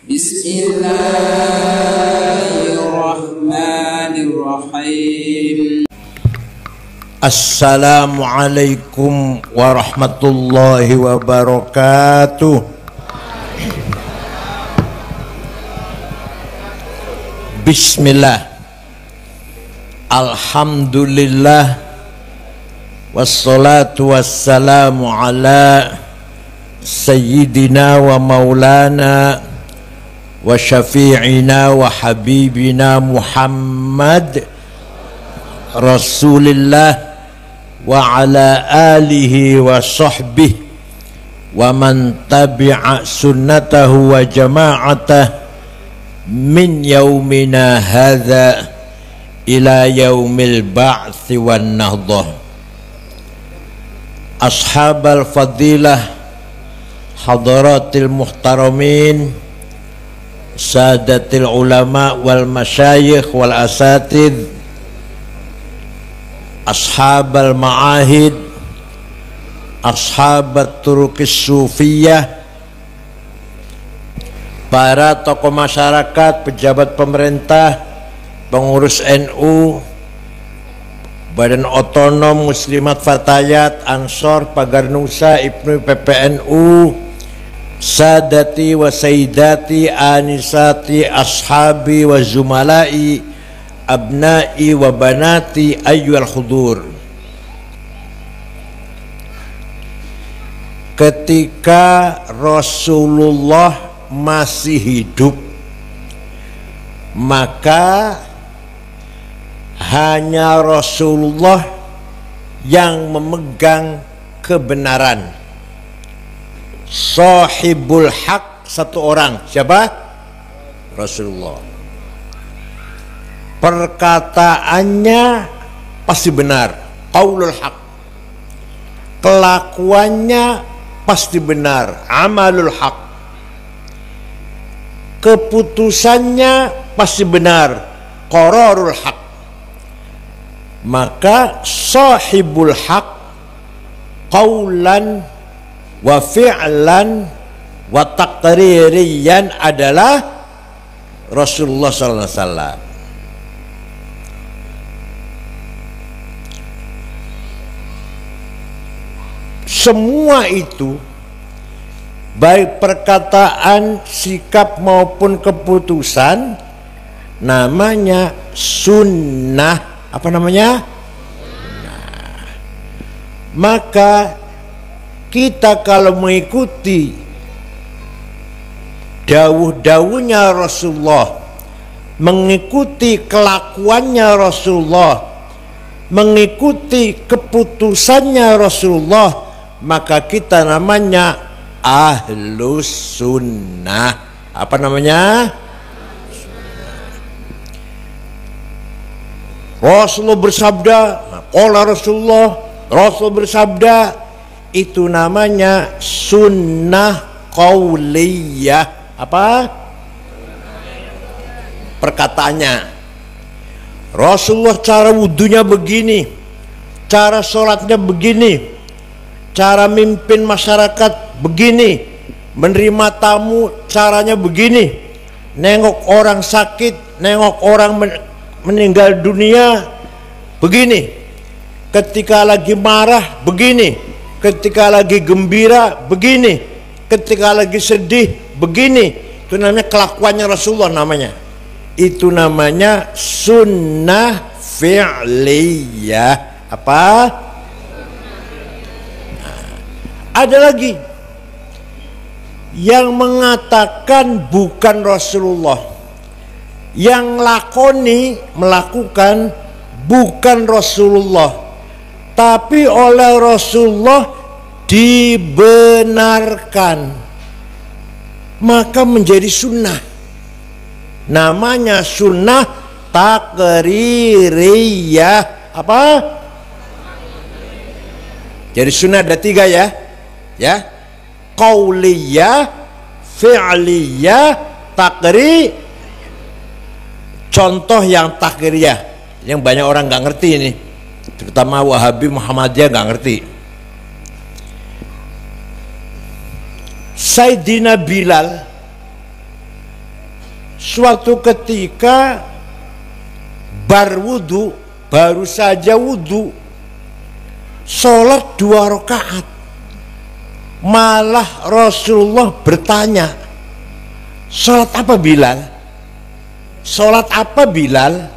Bismillahirrahmanirrahim. Assalamualaikum warahmatullahi wabarakatuh. Bismillah. Alhamdulillah. Wassalatu wassalamu ala sayyidina wa maulana wa syafi'ina wa habibina Muhammad Rasulillah wa ala alihi wa sahbihi wa man tabi'a sunnatahu wa jama'atah min yaumina hadha ila yaumil ba'thi wan nahdah. Ashabal fadilah, hadaratil muhtaramin, sadatil ulama wal masyayikh wal asatidh, ashabal ma'ahid, ashabat turukis sufiyah, para tokoh masyarakat, pejabat pemerintah, pengurus NU, Badan Otonom Muslimat Fatayat, Ansor, Pagar Nusa, Ibnu PPNU, sadati wa sayyidati, anisati, ashabi wa zumalai, abnai wa banati, ayyuhal khudur. Ketika Rasulullah masih hidup, maka hanya Rasulullah yang memegang kebenaran. Sahibul haq, satu orang. Siapa? Rasulullah. Perkataannya pasti benar, qaulul haq. Kelakuannya pasti benar, amalul haq. Keputusannya pasti benar, qararul haq. Maka sahibul haq qaulan wa fi'lan wa taqririyan adalah Rasulullah sallallahu alaihi wasallam. Semua itu, baik perkataan, sikap maupun keputusan, namanya sunnah. Apa namanya? Nah, maka kita kalau mengikuti dawuh-dawuhnya Rasulullah, mengikuti kelakuannya Rasulullah, mengikuti keputusannya Rasulullah, maka kita namanya ahlus sunnah. Apa namanya? Rasulullah bersabda, qala Rasulullah, Rasul bersabda, itu namanya sunnah qauliyah. Apa? Perkataannya. Rasulullah cara wudunya begini, cara sholatnya begini, cara mimpin masyarakat begini, menerima tamu caranya begini, nengok orang sakit, nengok orang meninggal dunia begini, ketika lagi marah begini, ketika lagi gembira begini, ketika lagi sedih begini. Itu namanya kelakuannya Rasulullah namanya. Itu namanya sunnah fi'liyah. Apa? Nah, ada lagi yang mengatakan bukan Rasulullah, yang lakoni melakukan bukan Rasulullah, tapi oleh Rasulullah dibenarkan, maka menjadi sunnah. Namanya sunnah takririyah. Apa? Jadi sunnah ada tiga ya, qauliyah, fi'liyah, takririyah. Contoh yang takriyah, yang banyak orang nggak ngerti ini, terutama Wahabi Muhammadiyah nggak ngerti. Sayyidina Bilal suatu ketika baru saja wudu, sholat 2 rakaat. Malah Rasulullah bertanya, sholat apa Bilal? Sholat apa Bilal?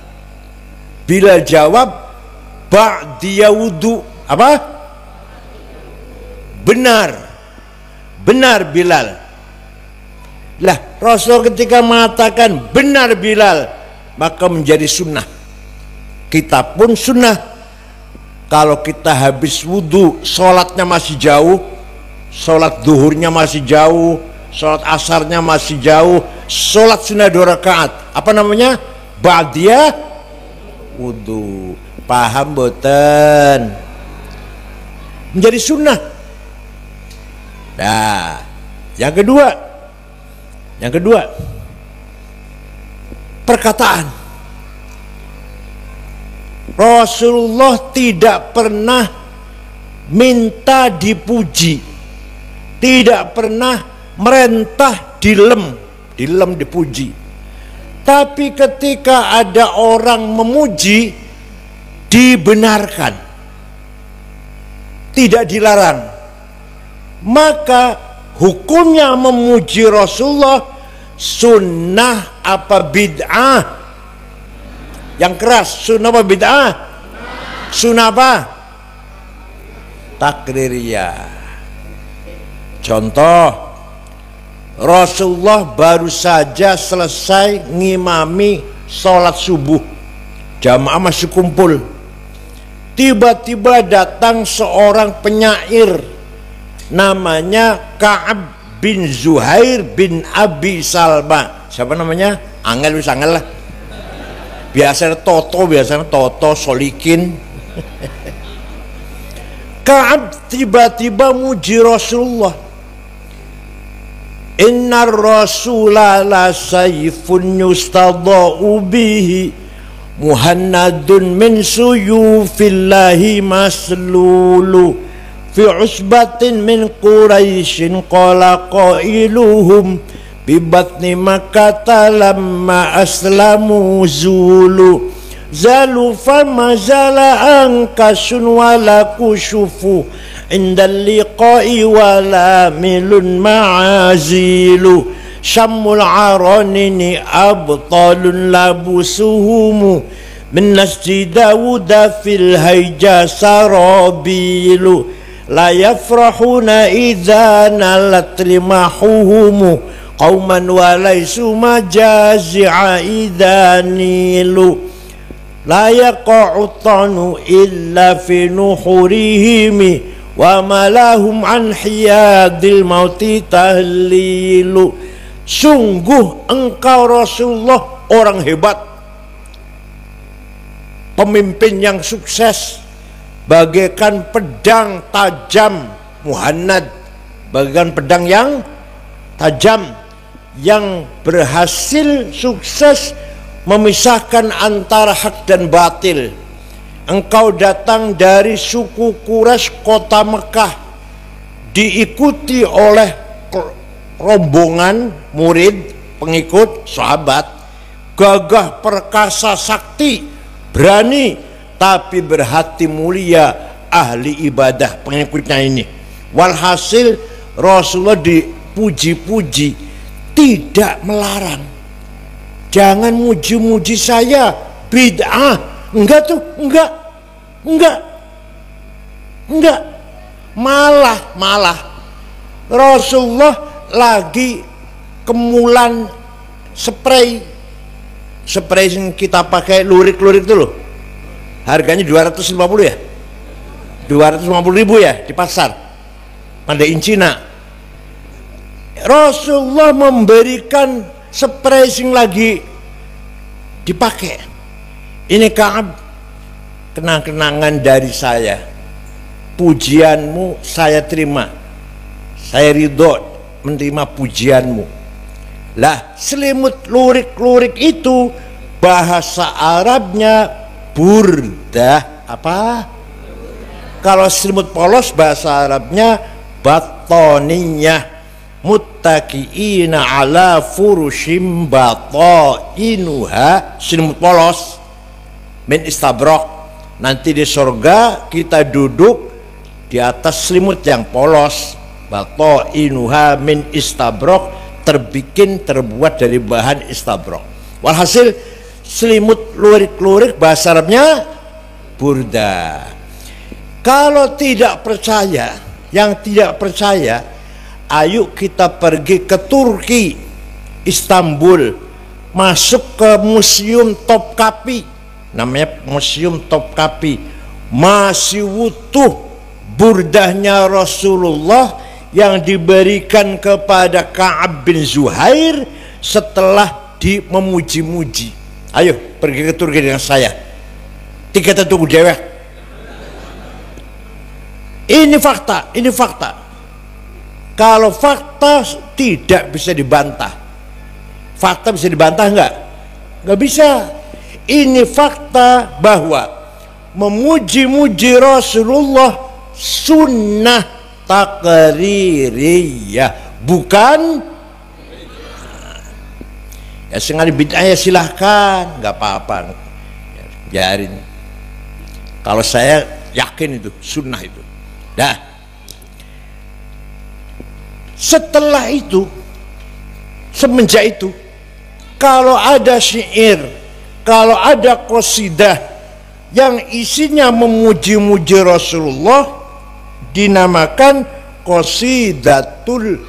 Bilal jawab, ba'diya wudu. Apa? Benar Bilal. Lah, Rasul ketika mengatakan benar Bilal, maka menjadi sunnah. Kita pun sunnah, kalau kita habis wudu, sholatnya masih jauh, sholat duhurnya masih jauh, sholat asarnya masih jauh, sholat sunnah 2 rakaat, apa namanya? Ba'diyah wudu. Paham boten? Menjadi sunnah. Nah, yang kedua perkataan Rasulullah tidak pernah minta dipuji, tidak pernah merentah dilem dipuji. Tapi ketika ada orang memuji, dibenarkan, tidak dilarang. Maka hukumnya memuji Rasulullah sunnah apa bid'ah? Yang keras, sunnah apa bid'ah? Sunnah apa? Takririyah. Contoh, Rasulullah baru saja selesai ngimami sholat subuh, jamaah masih kumpul. Tiba-tiba datang seorang penyair, namanya Ka'ab bin Zuhair bin Abi Salma. Siapa namanya? Angel lah. Biasanya Toto Solikin. Ka'ab tiba-tiba muji Rasulullah. Innar rasula la sayfun yustadha'u bihi muhannadun min suyufillahi maslulu fi usbatin min Quraisyin qala qailuhum bi batni Makkah lamma aslamu zulu zalu fama zala ankasun wala kushufu indal liqa'i wala milun ma'azilu syammul aranini abtalun labusuhumu min nasji Dawuda fil hayja sarabilu la yafrahuna idza nalat rimahuhumu qauman walaisu majazi'a idanilu la yaqa'u tanu illa fi nuhurihimi wa malahum an hiyadil mauti tahlilu. Sungguh engkau Rasulullah orang hebat, pemimpin yang sukses, bagaikan pedang tajam muhannad, bagaikan pedang yang tajam yang berhasil sukses memisahkan antara hak dan batil. Engkau datang dari suku Quraisy kota Mekah, diikuti oleh rombongan murid, pengikut, sahabat, gagah perkasa sakti, berani tapi berhati mulia, ahli ibadah pengikutnya ini. Walhasil Rasulullah dipuji-puji, tidak melarang. Jangan muji-muji saya, bid'ah. Enggak tuh, enggak. Malah Rasulullah lagi kemulan spray yang kita pakai lurik-lurik itu loh. Harganya 250 ya? 250.000 ya di pasar. Made in Cina. Rasulullah memberikan spray yang lagi dipakai. Ini Ka'ab, kenang-kenangan dari saya. Pujianmu saya terima. Saya ridho menerima pujianmu. Lah, selimut lurik-lurik itu bahasa Arabnya burdah apa? Kalau selimut polos bahasa Arabnya batoniyah. muttaqiina ala furushim batainuha, selimut polos min istabraq. Nanti di surga kita duduk di atas selimut yang polos, batainuha min istabraq, terbuat dari bahan istabraq. Walhasil selimut lurik-lurik bahasa Arabnya burda. Kalau tidak percaya, yang tidak percaya, ayo kita pergi ke Turki, Istanbul, masuk ke Museum Topkapi, namanya Museum Topkapi. Masih utuh burdahnya Rasulullah yang diberikan kepada Ka'ab bin Zuhair setelah memuji-muji. Ayo pergi ke Turki dengan saya, tiket tunggu dewek. Ini fakta, ini fakta. Kalau fakta tidak bisa dibantah. Fakta bisa dibantah enggak? Enggak bisa. Ini fakta bahwa memuji-muji Rasulullah sunnah takririyah, bukan ya sengaja bid'ah, ya silahkan, enggak apa-apa, biarin. Kalau saya yakin itu sunnah itu. Nah, setelah itu, semenjak itu, kalau ada syair, kalau ada qasidah yang isinya memuji-muji Rasulullah, dinamakan qasidatul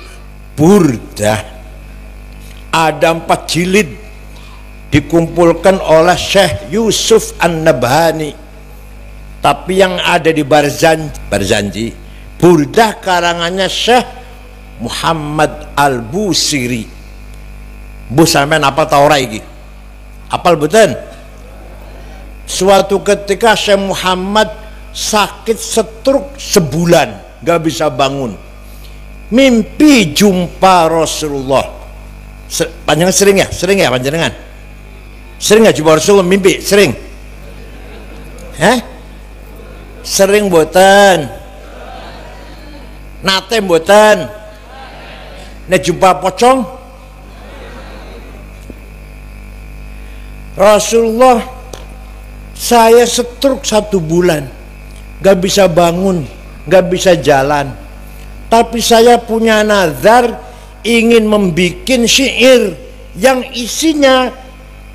burdah. Ada 4 jilid, dikumpulkan oleh Syekh Yusuf An-Nabhani. Tapi yang ada di Barzanji, burdah karangannya Syekh Muhammad Al-Busiri. Bu sampean apa tau ora iki? Apal betul? Suatu ketika Syekh Muhammad sakit stroke sebulan, gak bisa bangun. Mimpi jumpa Rasulullah. Panjangan sering ya panjangan? Sering ya jumpa Rasulullah mimpi? Sering? Sering boten? Nate boten? Nek jumpa pocong? Rasulullah, saya stroke 1 bulan, gak bisa bangun, gak bisa jalan, tapi saya punya nazar ingin membikin syair yang isinya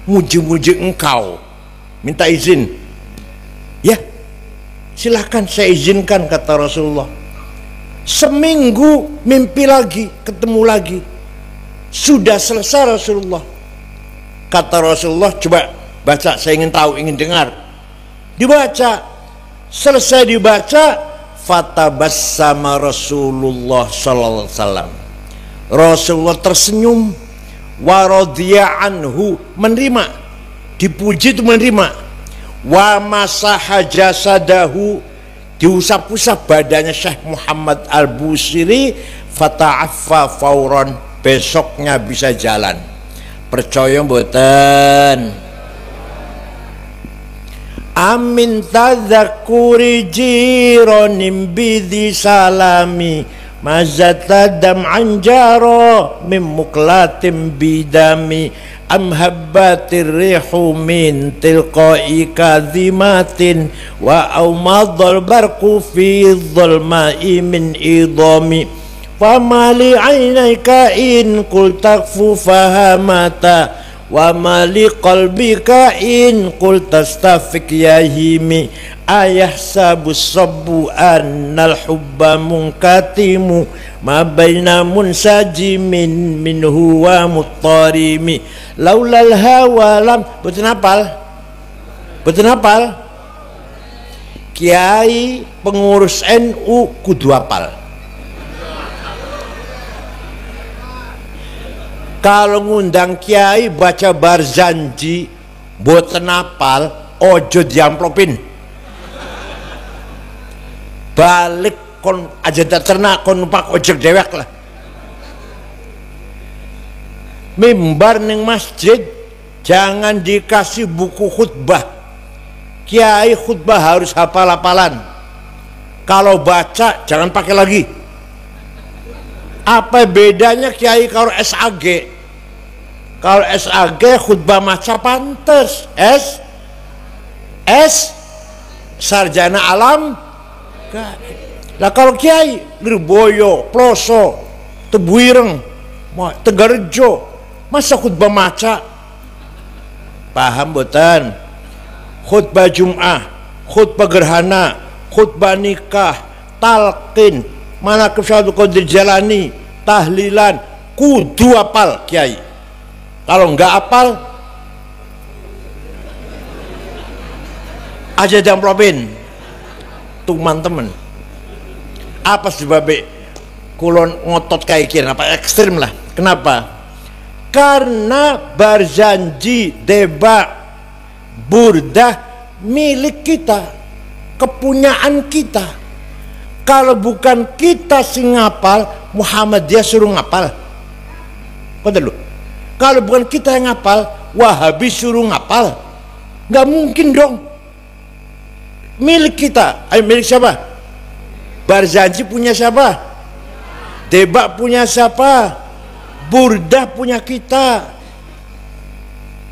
muji-muji engkau, minta izin. Ya, silahkan, saya izinkan, kata Rasulullah. Seminggu mimpi lagi, ketemu lagi, sudah selesai Rasulullah. Kata Rasulullah, coba baca, saya ingin tahu, ingin dengar. Dibaca, selesai dibaca, fatabassama Rasulullah sallallahu alaihi wasallam. Rasulullah tersenyum, waradhiya anhu, menerima, dipuji itu menerima, wa masaha jasadahu, diusap-usap badannya Syekh Muhammad Al-Busiri, fata'affa fauran, besoknya bisa jalan. Percaya mboten? Amin tadzakuri jironim bidhi salami, mazatadam anjaro mim muklatim bidami, am habbatir rihu min tilqai kadhimatin, wa aumadhal barqu fi dhulma'i min idami, famali ainayka in qul takfu fahamata, wa mali qalbika in qul tastafik yahimi, ayahsabu sabbu annal hubba munkatimu, ma baina munsajimin minhu wa muttarimi, laulal hawa lam. Betul hafal? Betul hafal? Kiai pengurus NU kudu hafal. Kalau ngundang kiai baca Barzanji mboten hafal, ojo diamplopin. Balik kon aja tak ternak, kon numpak ojek dewek lah. Mimbar ning masjid jangan dikasih buku khutbah. Kiai khutbah harus hafal-hafalan. Kalau baca jangan pakai lagi. Apa bedanya Kiai kalau SAG? Kalau SAG khutbah maca pantes, sarjana alam. Lah kalau Kiai Lirboyo, Ploso, Tebuireng, Tegarjo, masa khutbah maca? Paham boten? Khutbah Jum'ah, khutbah gerhana, khutbah nikah, talqin, manaqib Syaikhul Qadir Jalani, tahlilan, kudu apal Kiai. Kalau enggak apal aja jamplopin tuman temen. Apa sebabnya kulon ngotot kayak kira apa ekstrim lah. Kenapa? Karena Barzanji, Deba, Burdah milik kita, kepunyaan kita. Kalau bukan kita sing ngapal, Muhammadiyah suruh ngapal. Kau dulu. Kalau bukan kita yang ngapal, Wahabi suruh ngapal. Nggak mungkin dong. Milik kita. Ayo, milik siapa? Barzanji punya siapa? Deba punya siapa? Burdah punya kita.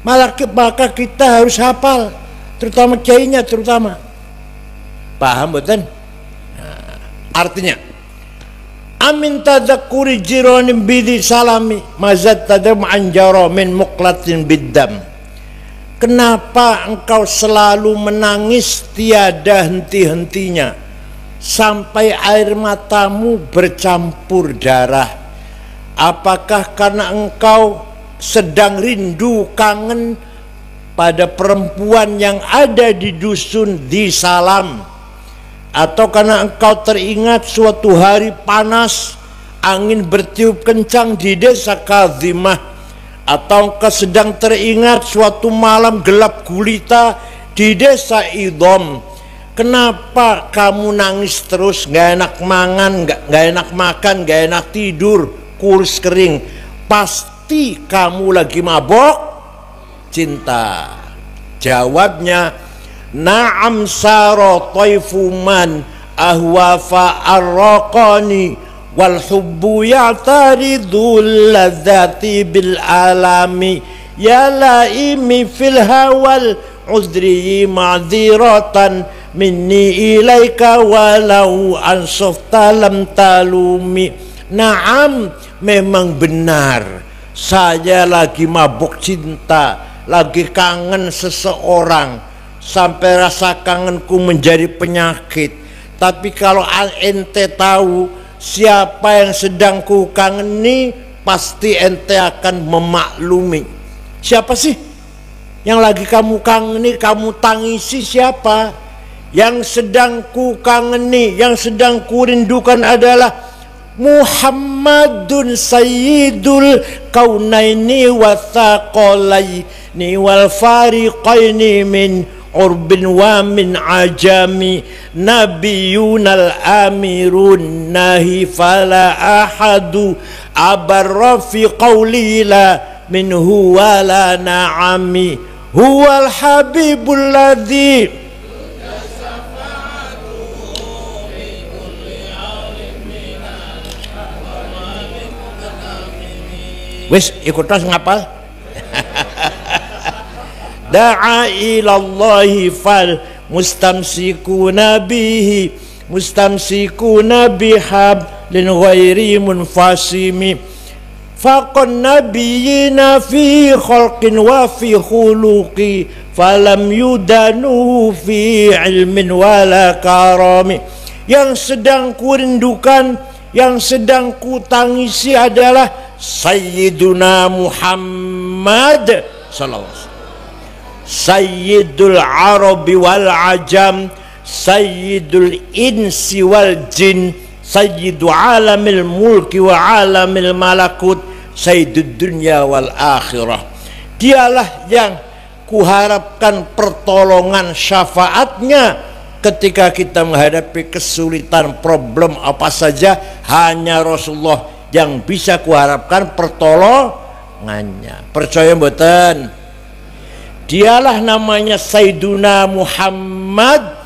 Maka kita harus hafal, terutama kiainya terutama. Paham betul? Nah, artinya amin tadakuri jironim bidi salami mazat tadam anjaro min muklatin biddam. Kenapa engkau selalu menangis tiada henti-hentinya sampai air matamu bercampur darah? Apakah karena engkau sedang rindu kangen pada perempuan yang ada di dusun di Salam? Atau karena engkau teringat suatu hari panas, angin bertiup kencang di desa Kazimah? Atau engkau sedang teringat suatu malam gelap gulita di desa Idom? Kenapa kamu nangis terus? Gak enak mangan, gak enak makan, gak enak tidur, kurus kering. Pasti kamu lagi mabok cinta. Jawabnya, na'am saro taifuman ahwafa arraqani wal hubbu ya'taridul ladzati bil alami ya laimi fil hawal udri ma'dziratan minni ilaika walau ansufta lam talumi. Na'am, memang benar saya lagi mabuk cinta, lagi kangen seseorang, sampai rasa kangenku menjadi penyakit. Tapi kalau ente tahu siapa yang sedang ku kangeni, pasti ente akan memaklumi. Siapa sih yang lagi kamu kangeni, kamu tangisi? Siapa yang sedang ku kangeni, yang sedang ku rindukan adalah Muhammadun sayyidul kaunaini wa thaqalaini wal fariqaini min urbin wa min ajami nabiyunal amirun nahi fala ahadu abarra fi qawli la minhu wala na'ami huwal habibul ladzi. Wis ikut tas ngapal. Da'a ilallahi fal mustamsikuna bihi mustamsikuna bihablin ghairi munfasimi faqan nabiyina fi khalqin wa fi khuluqi falam yudanu fi ilmin wala karami. Yang sedang ku rindukan, yang sedang ku tangisi adalah Sayyiduna Muhammad sallallahu alaihi wasallam, Sayyidul Arabi wal Ajam, Sayyidul Insi wal Jin, Sayyidu alamil mulki wa alamil malakut, Sayyidud dunya wal akhirah. Dialah yang kuharapkan pertolongan syafaatnya ketika kita menghadapi kesulitan, problem apa saja. Hanya Rasulullah yang bisa kuharapkan pertolongannya. Percaya mboten? Dialah namanya Sayyiduna Muhammad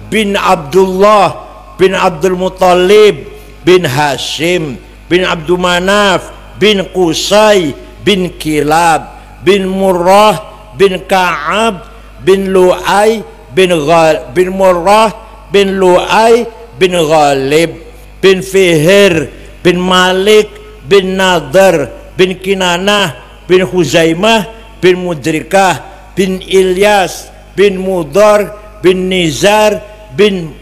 bin Abdullah bin Abdul Muttalib bin Hashim bin Abdul Manaf bin Qusay bin Kilab bin Murrah bin Ka'ab bin Lu'ay bin Murrah bin Lu'ay bin Ghalib bin Fihr bin Malik bin Nadar bin Kinanah bin Huzaimah bin Mudrikah bin Ilyas bin Mudar bin Nizar bin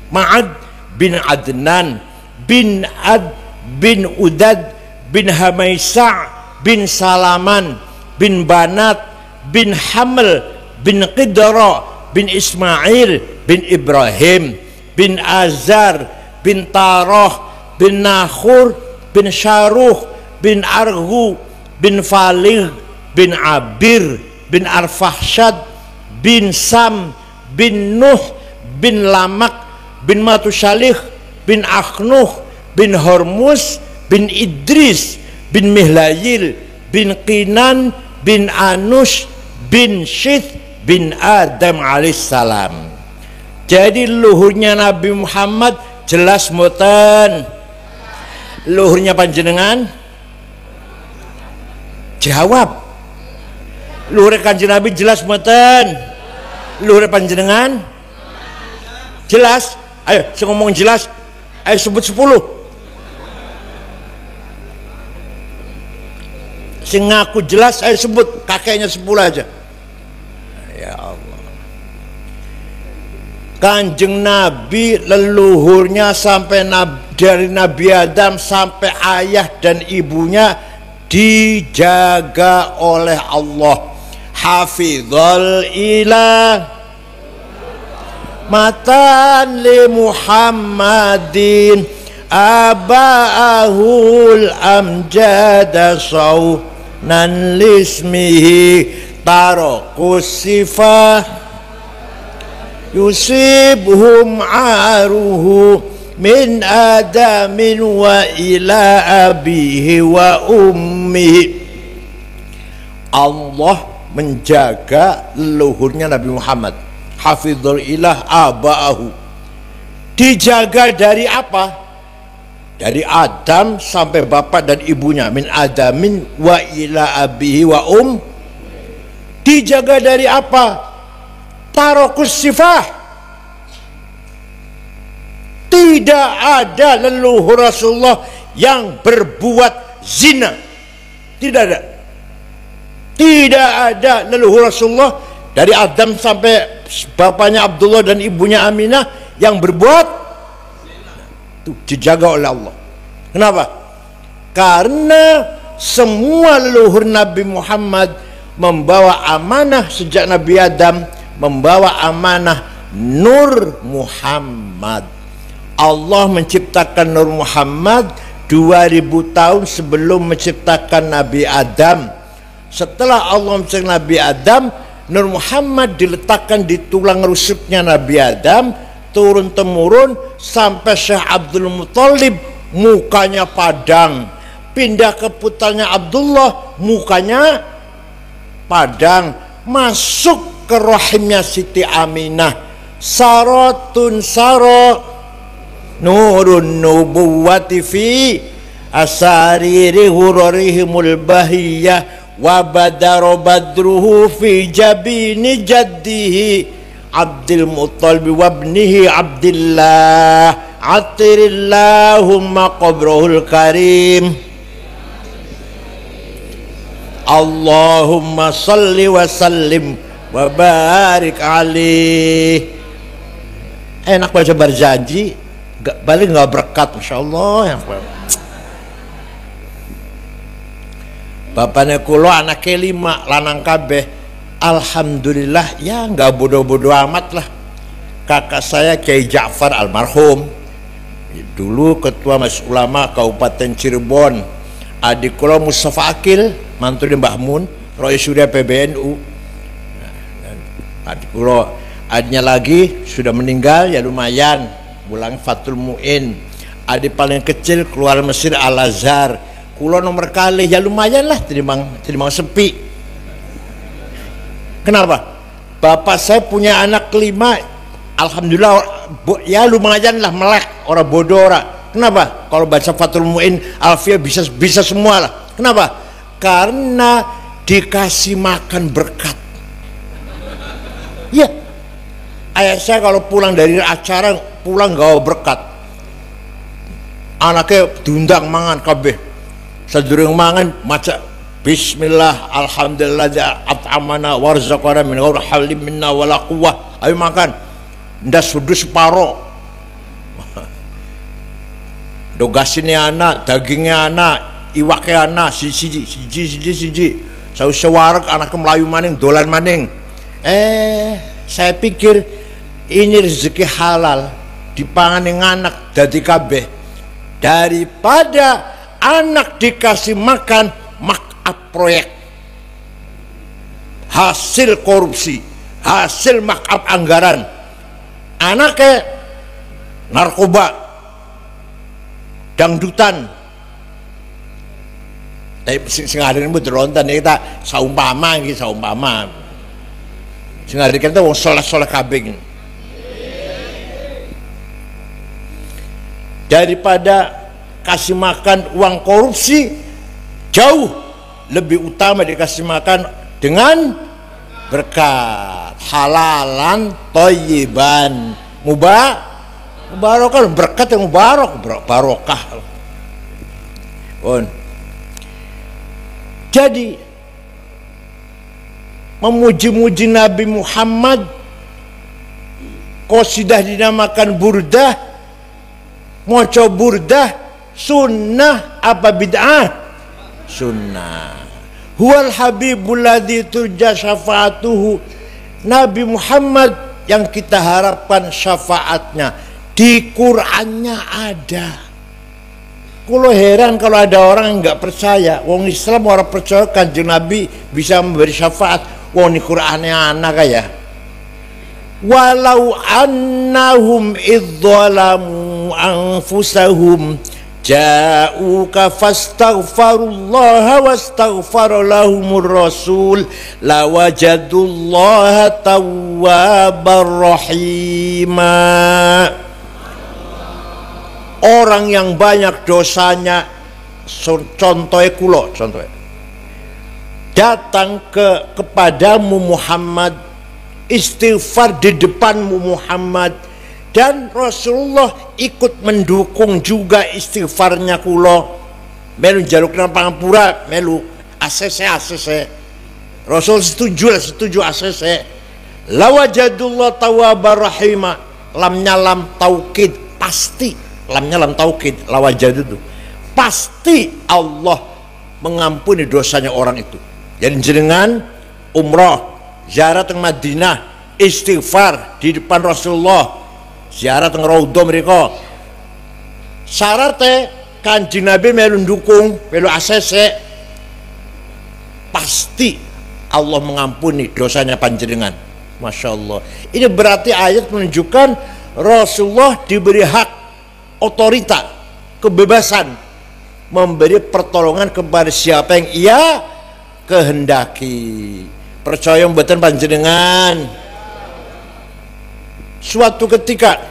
Ma'ad bin Adnan bin Ad bin Udad bin Hamaisa' bin Salaman bin Banat bin Haml bin Qidra bin Ismail bin Ibrahim bin Azar bin Tarah bin Nakhur bin Syaruh bin Arhu bin Falih bin Abir bin Arfahshad bin Sam bin Nuh bin Lamak bin Matusalih bin Akhnuh bin Hormuz bin Idris bin Mihlayil bin Qinan bin Anush bin Syith bin Adam alaihissalam. Jadi luhurnya Nabi Muhammad jelas mboten? Luhurnya panjenengan? Jawab. Luhur Kanjeng Nabi jelas mboten? Luhur panjenengan? Jelas? Ayo, saya ngomong jelas. Ayo sebut 10. Sing ngaku jelas, ayo sebut. Kakeknya 10 aja. Ya Allah. Kanjeng Nabi leluhurnya sampai dari Nabi Adam sampai ayah dan ibunya dijaga oleh Allah. Hafizul ilah matan li Muhammadin aba'ahul amjada sawnan lismihi tarokus sifah yusibhum aruhu min adamin wa ila abihi wa ummihi. Allah menjaga leluhurnya Nabi Muhammad. Hafizul ilah aba'ahu. Dijaga dari apa? Dari Adam sampai bapak dan ibunya. Min adamin wa ila abihi wa dijaga dari apa? Tarokus sifah. Tidak ada leluhur Rasulullah yang berbuat zina. Tidak ada. Tidak ada leluhur Rasulullah dari Adam sampai bapaknya Abdullah dan ibunya Aminah yang berbuat itu dijaga oleh Allah. Kenapa? Karena semua leluhur Nabi Muhammad membawa amanah sejak Nabi Adam, membawa amanah Nur Muhammad. Allah menciptakan Nur Muhammad 2000 tahun sebelum menciptakan Nabi Adam. Setelah Allah menciptakan Nabi Adam, Nur Muhammad diletakkan di tulang rusuknya Nabi Adam, turun temurun sampai Syekh Abdul Muthalib mukanya padang, pindah ke putranya Abdullah mukanya padang, masuk ke rahimnya Siti Aminah. Saratun saro nurun nubuwati fi asariri hurarihimul bahiyah wa badaro badruhu fi jabini jaddihi Abdul Muttalib wa ibnihi Abdillah atirillahumma qabrahul karim Allahumma salli wa sallim wa barik alaih. Enak baca berjanji balik nggak berkat, Masya Allah. Bapaknya kulo anaknya 5 lanang kabeh. Alhamdulillah ya nggak bodoh-bodoh amat lah. Kakak saya Kiai Ja'far almarhum, dulu ketua Majelis Ulama Kabupaten Cirebon. Adik kulo Mustafa Akil, mantu di Mbah Mun, Roy Surya PBNU. Adik kulo adiknya lagi sudah meninggal ya lumayan, Bulang Fatul Mu'in. Adik paling kecil keluar Mesir Al Azhar. Kulo nomor kali ya lumayan lah, timbang sepi. Kenapa? Bapak saya punya anak 5, alhamdulillah ya lumayan lah melek, orang bodoh orang Kenapa? Kalau baca Fathul Mu'in, Alfiyah bisa semua lah. Kenapa? Karena dikasih makan berkat. Ya, ayah saya kalau pulang dari acara pulang gawa berkat. Anaknya diundang mangan kabeh. Sadurung mangan maca Bismillah, alhamdulillah at'amana warzaqana min ghairi halim minna wala quwwah. Ayo makan. Ndas sudu separo. Dogasine anak, dagingnya anak, iwaknya anak, siji. Saus sewarek anaknya melayu maning, dolan maning. Saya pikir ini rezeki halal dipangan yang anak dadi kabeh daripada anak dikasih makan markup proyek, hasil korupsi, hasil markup anggaran. Anaknya narkoba, dangdutan. Tapi sing ngaden itu drontan kita saumpama. Sing ngaden kita wong soleh kabeh. Daripada kasih makan uang korupsi, jauh lebih utama dikasih makan dengan berkat, halalan thayyiban, mubarakah, berkat yang barokah. Jadi memuji-muji Nabi Muhammad, qasidah dinamakan burdah, maca burdah sunnah apa bid'ah? Sunnah. Huwal habibul ladzi turja syafaatuhu. Nabi Muhammad yang kita harapkan syafaatnya di Qur'annya ada. Kulo heran kalau ada orang yang nggak percaya. Wong Islam orang percaya Kanjeng Nabi bisa memberi syafaat. Wong di Qur'annya anak ya. Walau annahum idzalamu anfusahum ja'uka fastaghfarullaha wastaghfara lahumur rasul lawajadullaha tawwabar rahima. Orang yang banyak dosanya, contohnya kulo, datang kepadamu Muhammad, istighfar di depanmu Muhammad, dan Rasulullah ikut mendukung juga istighfarnya kulo. Melu jaluk nang pangapura, melu ACC. Rasul setuju ACC. Lawajadullah tawwabar rahima. Lamnya lam taukid, pasti. Lamnya lam taukid, lawajad itu pasti Allah mengampuni dosanya orang itu. Jadi jenengan umrah, ziarah teng Madinah, istighfar di depan Rasulullah, ziarah teng Raudhah mriko. Syaratnya Kanjeng Nabi melu ndukung, melu ACC, pasti Allah mengampuni dosanya panjenengan. Masya Allah. Ini berarti ayat menunjukkan Rasulullah diberi hak, otorita, kebebasan memberi pertolongan kepada siapa yang ia kehendaki. Percaya mboten panjenengan? Suatu ketika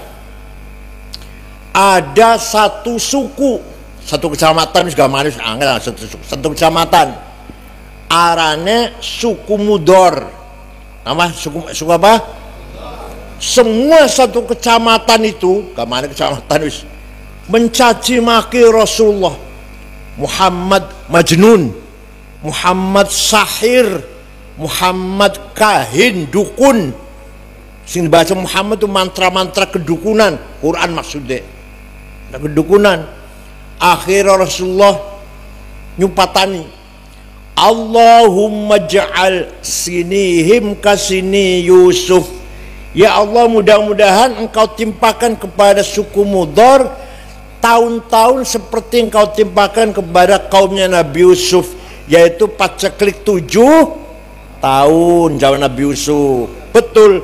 ada satu suku, satu kecamatan, juga manis angel, satu kecamatan arane suku Mudor. Nama suku apa? Semua satu kecamatan itu, kemana kecamatan wis, mencaci maki Rasulullah. Muhammad Majnun, Muhammad Sahir, Muhammad Kahin, dukun. Sing baca Muhammad itu mantra-mantra kedukunan, Quran maksudnya. Kedukunan. Akhirnya Rasulullah nyupatani, Allahumma ja'al sinihim kasini Yusuf. Ya Allah, mudah-mudahan engkau timpakan kepada suku Mudor tahun-tahun seperti engkau timpakan kepada kaumnya Nabi Yusuf, yaitu paceklik 7 tahun zaman Nabi Yusuf. Betul,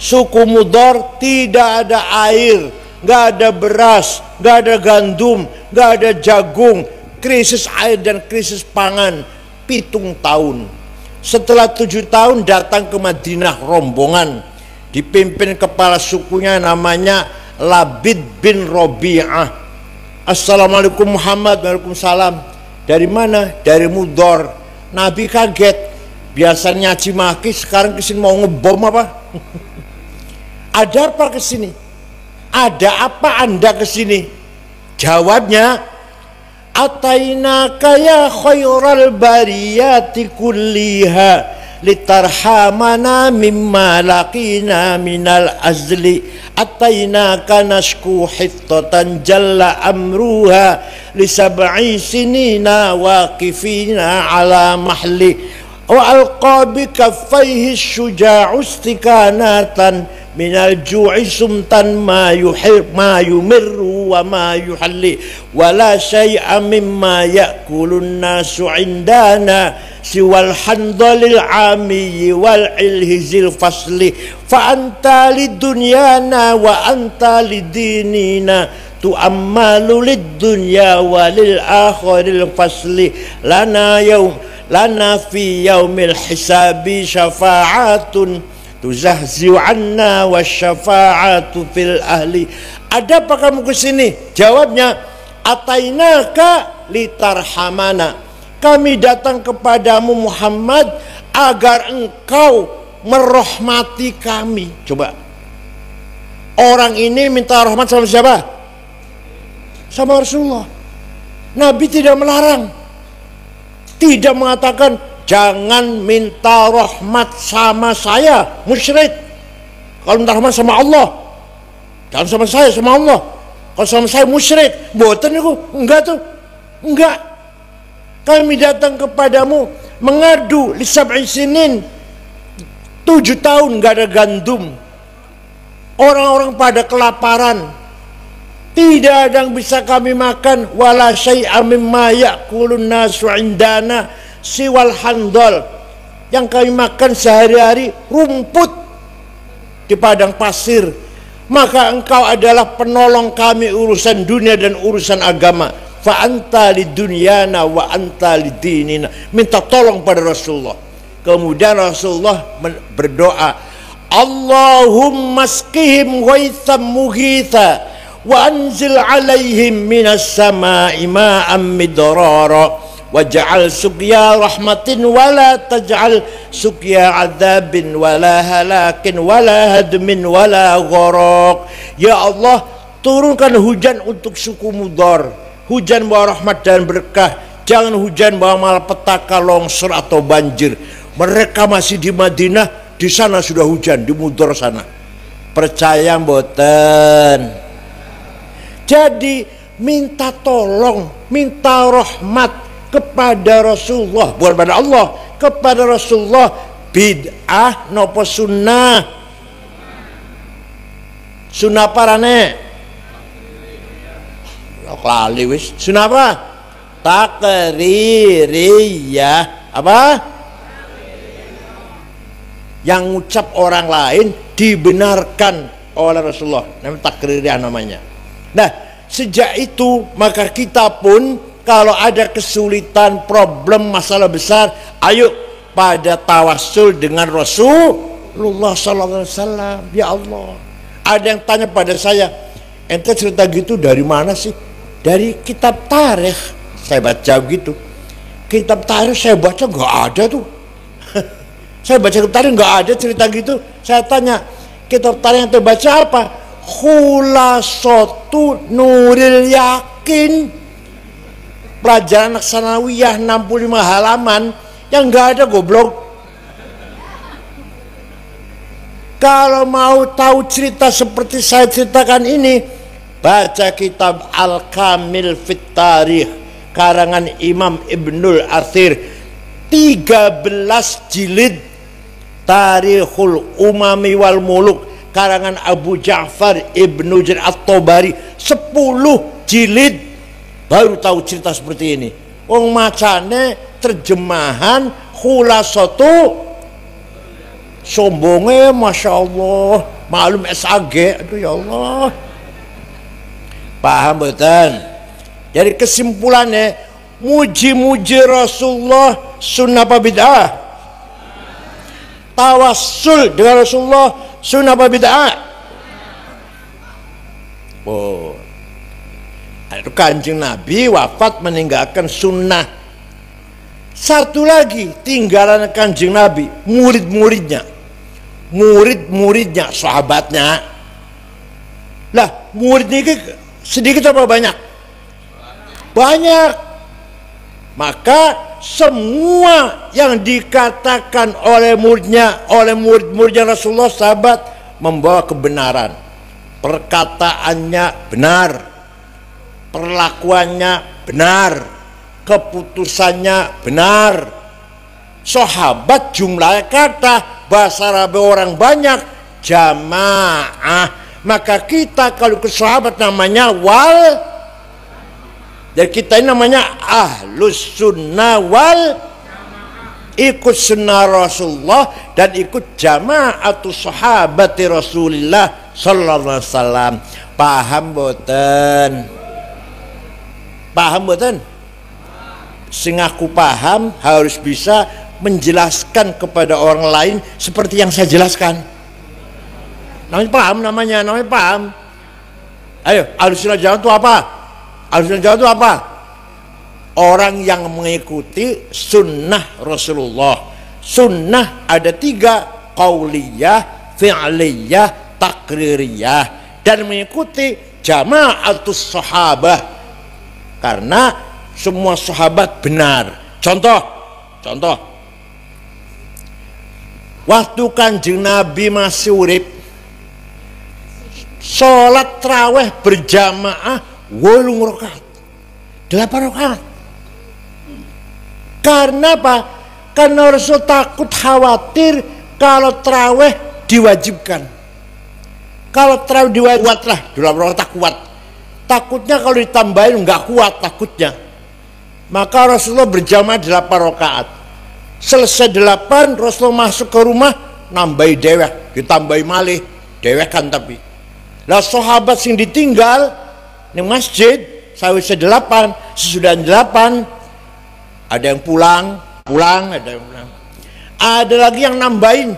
suku Mudor tidak ada air, nggak ada beras, nggak ada gandum, nggak ada jagung, krisis air dan krisis pangan 7 tahun. Setelah 7 tahun datang ke Madinah rombongan dipimpin kepala sukunya namanya Labid bin Robi'ah. Assalamualaikum Muhammad. Waalaikumsalam. Dari mana? Dari Mudor. Nabi kaget. Biasanya nyaci maki, sekarang kesini mau ngebom apa? Ada apa kesini? Ada apa Anda kesini? Jawabnya, atainaka ya khairal bariyati kulliha litarhamana mimma laqina minal azli atainaka nashku hittatan jalla amruha li sab'i sinina waqifina ala mahli wa alqa bi kaffaihi syuja'u istikanatan minal ju'i sumtan ma yumirru wa ma yuhalli wala syai'a mimma ya'kulun nasu indana siwal handalil amiyyi wal ilhizil fasli fa anta lidunyana wa anta lidinina tu'ammalu lidunya walil akhiril fasli lana fi yaumil hisabi syafa'atun tuzahzi'u anna wasyafa'atu fil ahli. Ada apa kamu kesini? Jawabnya, atainaka litarhamana. Kami datang kepadamu Muhammad agar engkau merahmati kami. Coba, orang ini minta rahmat sama siapa? Sama Rasulullah. Nabi tidak melarang, tidak mengatakan jangan minta rahmat sama saya, musyrik. Kalau minta rahmat sama Allah, jangan sama saya, sama Allah. Kalau sama saya musyrik, boten itu, enggak tuh, enggak. Kami datang kepadamu mengadu li sab'i sinin, 7 tahun enggak ada gandum. Orang-orang pada kelaparan, tidak ada yang bisa kami makan. Wala syai'a mimma ya'kulun nasu indana siwal handal. Yang kami makan sehari-hari rumput di padang pasir. Maka engkau adalah penolong kami urusan dunia dan urusan agama. Fa anta lidunyana wa anta lidinina. Minta tolong pada Rasulullah. Kemudian Rasulullah berdoa, Allahumma skihim ghaitham mughitha wa anzil alaihim minas sama'i ma'am midrara waj'al suqya rahmatin wala taj'al suqya adzabin wala halakin wala hadmin wala gharaq. Ya Allah, turunkan hujan untuk suku Mudar, hujan bawa rahmat dan berkah, jangan hujan bawa malapetaka, longsor atau banjir. Mereka masih di Madinah, di sana sudah hujan, di Mudar sana. Percaya mboten? Jadi minta tolong, minta rahmat kepada Rasulullah, bukan pada Allah, kepada Rasulullah. Bid'ah nopo sunnah? Sunnah parane lali wis. Sunnah apa? Takririyah. Apa? Yang ngucap orang lain dibenarkan oleh Rasulullah, namanya takririyah namanya. Nah, sejak itu maka kita pun kalau ada kesulitan, problem, masalah besar, ayo pada tawassul dengan Rasulullah sallallahu alaihi wasallam. Ya Allah, ada yang tanya pada saya, ente cerita gitu dari mana sih? Dari kitab tarikh. Saya baca gitu. Kitab tarikh saya baca nggak ada tuh. Saya baca kitab tarikh nggak ada cerita gitu. Saya tanya, kitab tarikh yang terbaca apa? Khulasatu Nuril Yakin, pelajaran anak sanawiyah 65 halaman, yang nggak ada goblok. Kalau mau tahu cerita seperti saya ceritakan ini, baca kitab Al-Kamil Fit Tarikh karangan Imam Ibnul Athir, 13 jilid. Tarikhul Umami wal Muluk karangan Abu Ja'far Ibnu Jarir At-Tabari, 10 jilid. Baru tahu cerita seperti ini. Wong macane terjemahan khulasatu, sombongnya Masya Allah, maklum SAG. Aduh ya Allah, paham betul. Jadi kesimpulannya, muji-muji Rasulullah sunnah apa bid'ah? Tawassul dengan Rasulullah sunnah apa bid'ah? Oh, Kanjeng Nabi wafat meninggalkan sunnah. Satu lagi tinggalan Kanjeng Nabi, murid-muridnya, sahabatnya. Lah murid ini sedikit apa banyak? Banyak. Maka semua yang dikatakan oleh murid-muridnya Rasulullah sahabat membawa kebenaran. Perkataannya benar, perlakuannya benar, keputusannya benar. Sahabat jumlah kata, bahasa Arab orang banyak, jamaah. Maka kita kalau ke sahabat namanya dan kita ini namanya ahlus sunnah wal ikut sunnah Rasulullah dan ikut jamaatus sahabati Rasulullah sallallahu alaihi wasallam. Paham boten? Paham boten? Sing aku paham harus bisa menjelaskan kepada orang lain seperti yang saya jelaskan. Namanya paham. Ayo, ahlus sunnah jamaah itu apa? Ahlus sunnah jamaah itu apa? Orang yang mengikuti sunnah Rasulullah. Sunnah ada 3, qauliyah, fi'liyah, takririyah, dan mengikuti jamaatus sahabah karena semua sahabat benar. Contoh waktu Kanjeng Nabi masih urip, sholat tarawih berjamaah 8 rakaat, 8 rakaat. Karena apa? Karena Rasul takut khawatir kalau tarawih diwajibkan. Kalau tarawih diwajibkan lah 8 rakaat tak kuat. Takutnya kalau ditambahin nggak kuat takutnya. Maka Rasulullah berjamaah 8 rakaat. Selesai 8, Rasulullah masuk ke rumah, nambahi dewek, ditambahi malih, dewek kan tapi. Lah sahabat sing ditinggal di masjid sawise 8, sesudah 8 ada yang pulang, ada yang pulang. Ada lagi yang nambahin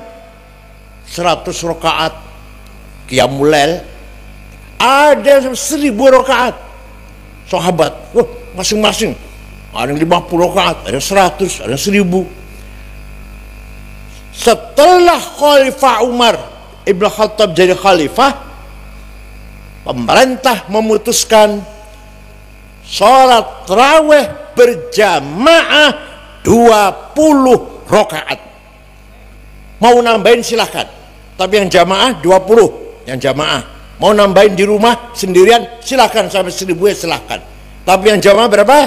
100 rakaat qiyamul lail. Ada 1000 rakaat. Sahabat, masing-masing. Ada yang 50 rakaat, ada 100, ada 1000. Setelah Khalifah Umar Ibn Khattab jadi khalifah, pemerintah memutuskan sholat tarawih berjamaah 20 rakaat. Mau nambahin silahkan, tapi yang jamaah 20, yang jamaah. Mau nambahin di rumah sendirian silahkan, sampai 1000 ya silahkan. Tapi yang jamaah berapa?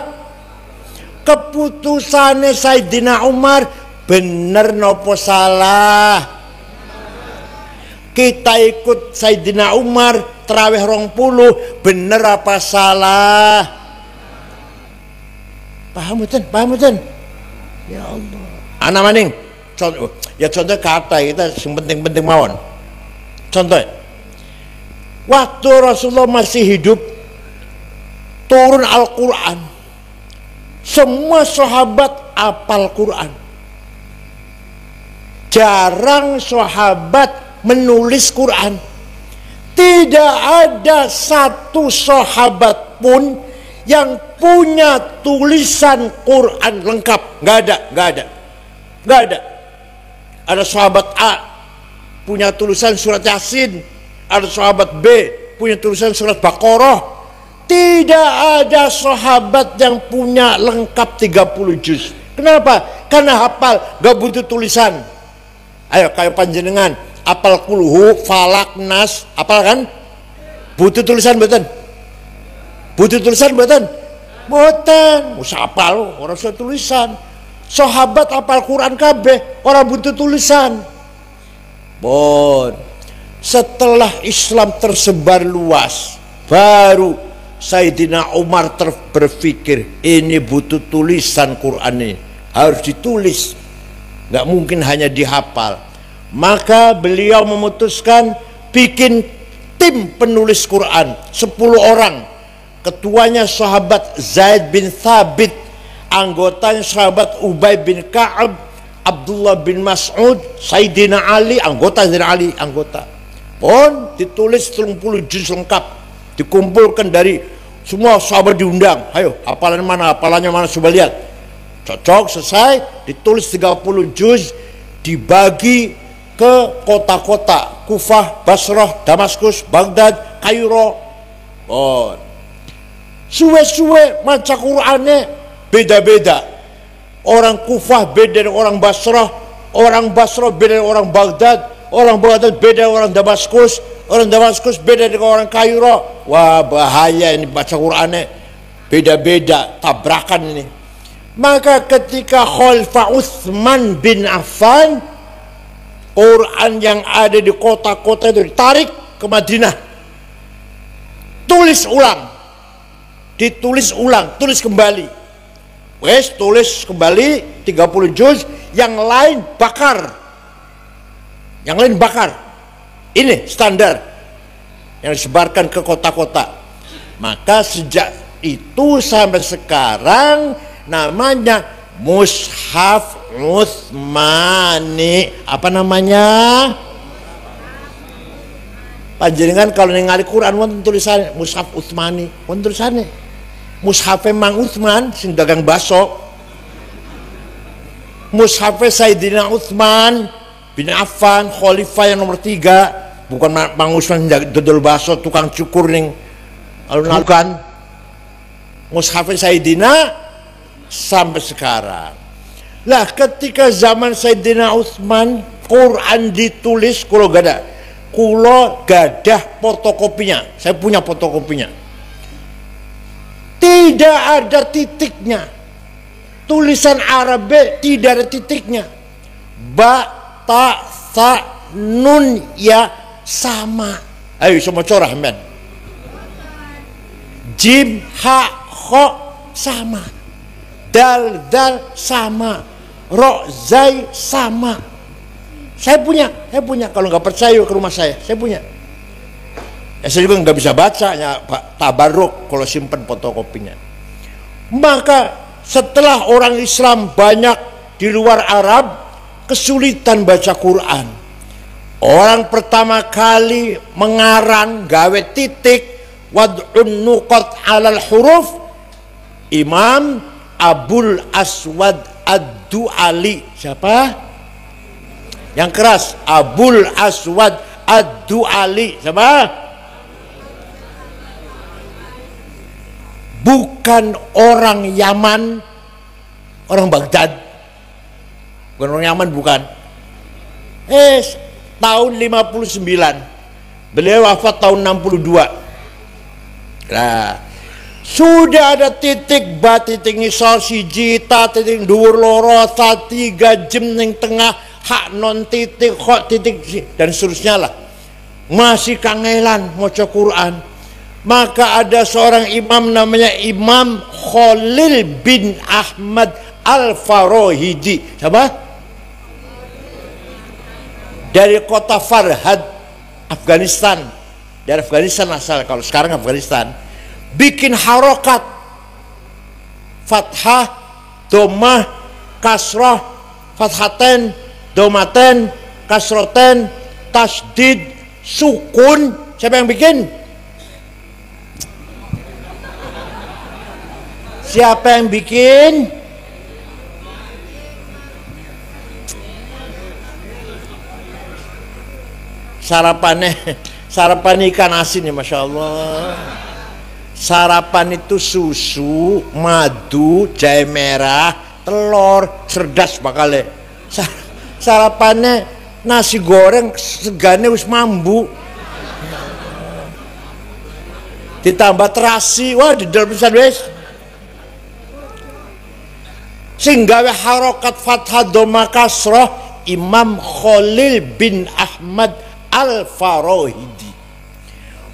Keputusannya Sayyidina Umar bener nopo salah? Kita ikut Sayyidina Umar tarawih 20, bener apa salah? Paham betul? Ya Allah. Anak maning. Contoh kata kita yang penting-penting mawon. Contoh, waktu Rasulullah masih hidup turun Al-Quran, semua sahabat apal Quran. Jarang sahabat menulis Quran. Tidak ada satu sahabat pun yang punya tulisan Quran lengkap. Nggak ada. Ada sahabat A punya tulisan surat Yasin, ada sahabat B punya tulisan surat Baqarah. Tidak ada sahabat yang punya lengkap 30 juz. Kenapa? Karena hafal, gak butuh tulisan. Ayo kayak panjenengan apal kulhu, falak, nas, apal kan? Butuh tulisan betul? Boten, usah apal, orang usah tulisan. Sahabat apal Quran kabeh, orang butuh tulisan. Bon, setelah Islam tersebar luas, baru Sayyidina Umar berpikir ini butuh tulisan Quran ini, harus ditulis, nggak mungkin hanya dihafal. Maka beliau memutuskan bikin tim penulis Quran 10 orang. Ketuanya sahabat Zaid bin Thabit, anggotanya sahabat Ubay bin Ka'ab, Abdullah bin Mas'ud, Sayyidina Ali, anggota. Pun ditulis 30 juz lengkap, dikumpulkan dari Semua sahabat diundang, ayo hafalannya mana, coba lihat. Cocok, selesai, ditulis 30 juz, dibagi ke kota-kota Kufah, Basrah, Damaskus, Baghdad, Kairo. Oh, suwe-suwe maca Qur'annya beda-beda. Orang Kufah beda dengan orang Basrah beda dengan orang Baghdad beda dengan orang Damaskus beda dengan orang Kairo. Wah, bahaya ini baca Qur'annya beda-beda, tabrakan ini. Maka ketika Khalifah Utsman bin Affan, Quran yang ada di kota-kota itu ditarik ke Madinah, tulis kembali. Tulis kembali 30 juz, yang lain bakar. Ini standar yang disebarkan ke kota-kota. Maka sejak itu sampai sekarang namanya Mushaf Utsmani. Apa namanya? Panjenengan kalau ningali Quran wonten tulisannya Mushaf Utsmani, wonten tulisannya Mushaf Mang Utsman sing dagang baso. Mushaf Sayyidina Utsman bin Affan, khalifah yang nomor 3, bukan Mang Utsman dodol baso tukang cukur ning alun-alun. Mushaf Sayyidina sampai sekarang. Lah ketika zaman Sayyidina Utsman Quran ditulis, kulo gadah fotokopinya. Saya punya fotokopinya. Tidak ada titiknya. Tulisan Arab tidak ada titiknya. Ba, ta, sa, nun, ya sama. Ayo semua corah men. Jim, ha, kho sama. Dal sama, ro, zai sama. Saya punya. Kalau nggak percaya ke rumah saya punya. Saya juga nggak bisa bacanya, Pak, tabarruk kalau simpan fotokopinya. Maka setelah orang Islam banyak di luar Arab kesulitan baca Quran, orang pertama kali mengarang gawe titik wad'un nuqat 'alal huruf Imam Abul Aswad Ad-Du'ali. Siapa? Yang keras, Abul Aswad Ad-Du'ali. Siapa? Bukan orang Yaman, orang Baghdad. Bukan orang Yaman, bukan. Tahun 59. Beliau wafat tahun 62. Nah, sudah ada titik ba, titik ngisor siji, ta titik dhuwur loro, ta 3 jem ning tengah, hak non titik, kok titik dan seterusnya lah. Masih kangelan maca Quran. Maka ada seorang imam namanya Imam Khalil bin Ahmad Al-Farahidi. Siapa? Dari kota Farhad, Afghanistan. Dari Afghanistan asal, kalau sekarang Afghanistan. Bikin harokat fathah, domah, kasrah, fathaten, domaten, kasroten, tasdid, sukun. Siapa yang bikin? Siapa yang bikin? Sarapan ikan asin ya, Masya Allah. Sarapan itu susu, madu, jahe merah, telur, cerdas bakal. Sarapannya nasi goreng segane wis mambu, ditambah terasi, wah di dalam pisan wis. Sing gawe harokat fathah dhamma kasrah Imam Khalil bin Ahmad Al-Farahidi.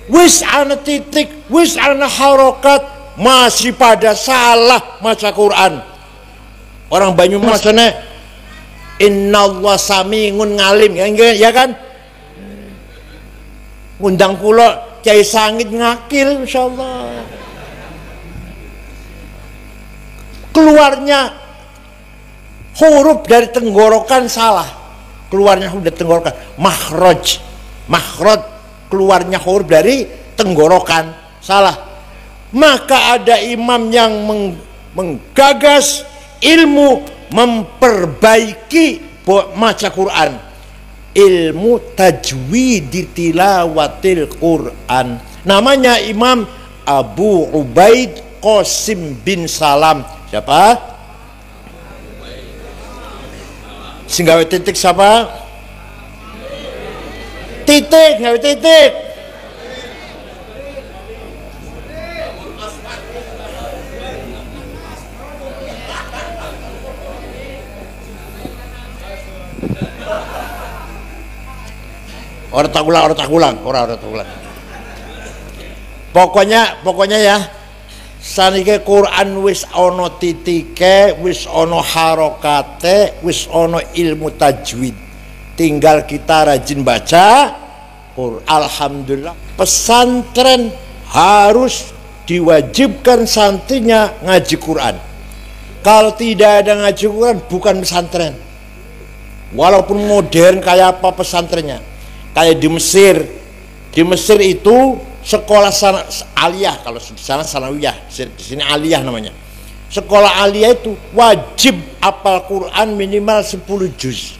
Wis ana titik, wis ana harokat, masih pada salah maca Quran. Orang Banyumas sana innallah sami'un ngalim, ya kan? Ngundang kula Kiai Sangit ngakil, insyaallah. Keluarnya huruf dari tenggorokan salah. Keluarnya huruf dari tenggorokan, makhraj keluarnya huruf dari tenggorokan salah. Maka ada imam yang menggagas ilmu memperbaiki baca Quran, ilmu tajwid tilawatil Quran. Namanya Imam Abu Ubaid Qasim bin Salam. Siapa? Singgawe titik siapa? Titik, ngawe titik. Orang tak ulang. Pokoknya ya, sanike Quran wis ono titike, wis ono harokate, wis ono ilmu tajwid. Tinggal kita rajin baca Quran. Alhamdulillah, pesantren harus diwajibkan santrinya ngaji Quran. Kalau tidak ada ngaji Quran, bukan pesantren. Walaupun modern kayak apa pesantrennya, kayak di Mesir. Di Mesir itu sekolah aliyah, kalau di sana sanawiyah, di sini aliyah namanya. Sekolah aliyah itu wajib hafal Quran minimal 10 juz.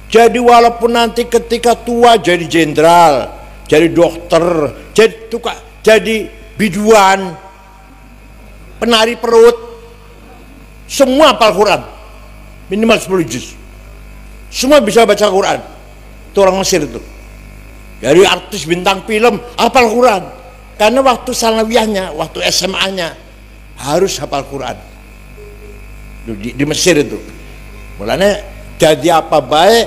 Jadi walaupun nanti ketika tua jadi jenderal, jadi dokter, jadi biduan, penari perut, semua hafal Quran minimal 10 juz. Semua bisa baca Quran. Itu orang Mesir itu. Dari artis bintang film hafal Quran, karena waktu sanawiyahnya, waktu SMA-nya harus hafal Quran. Di Mesir itu mulanya jadi apa baik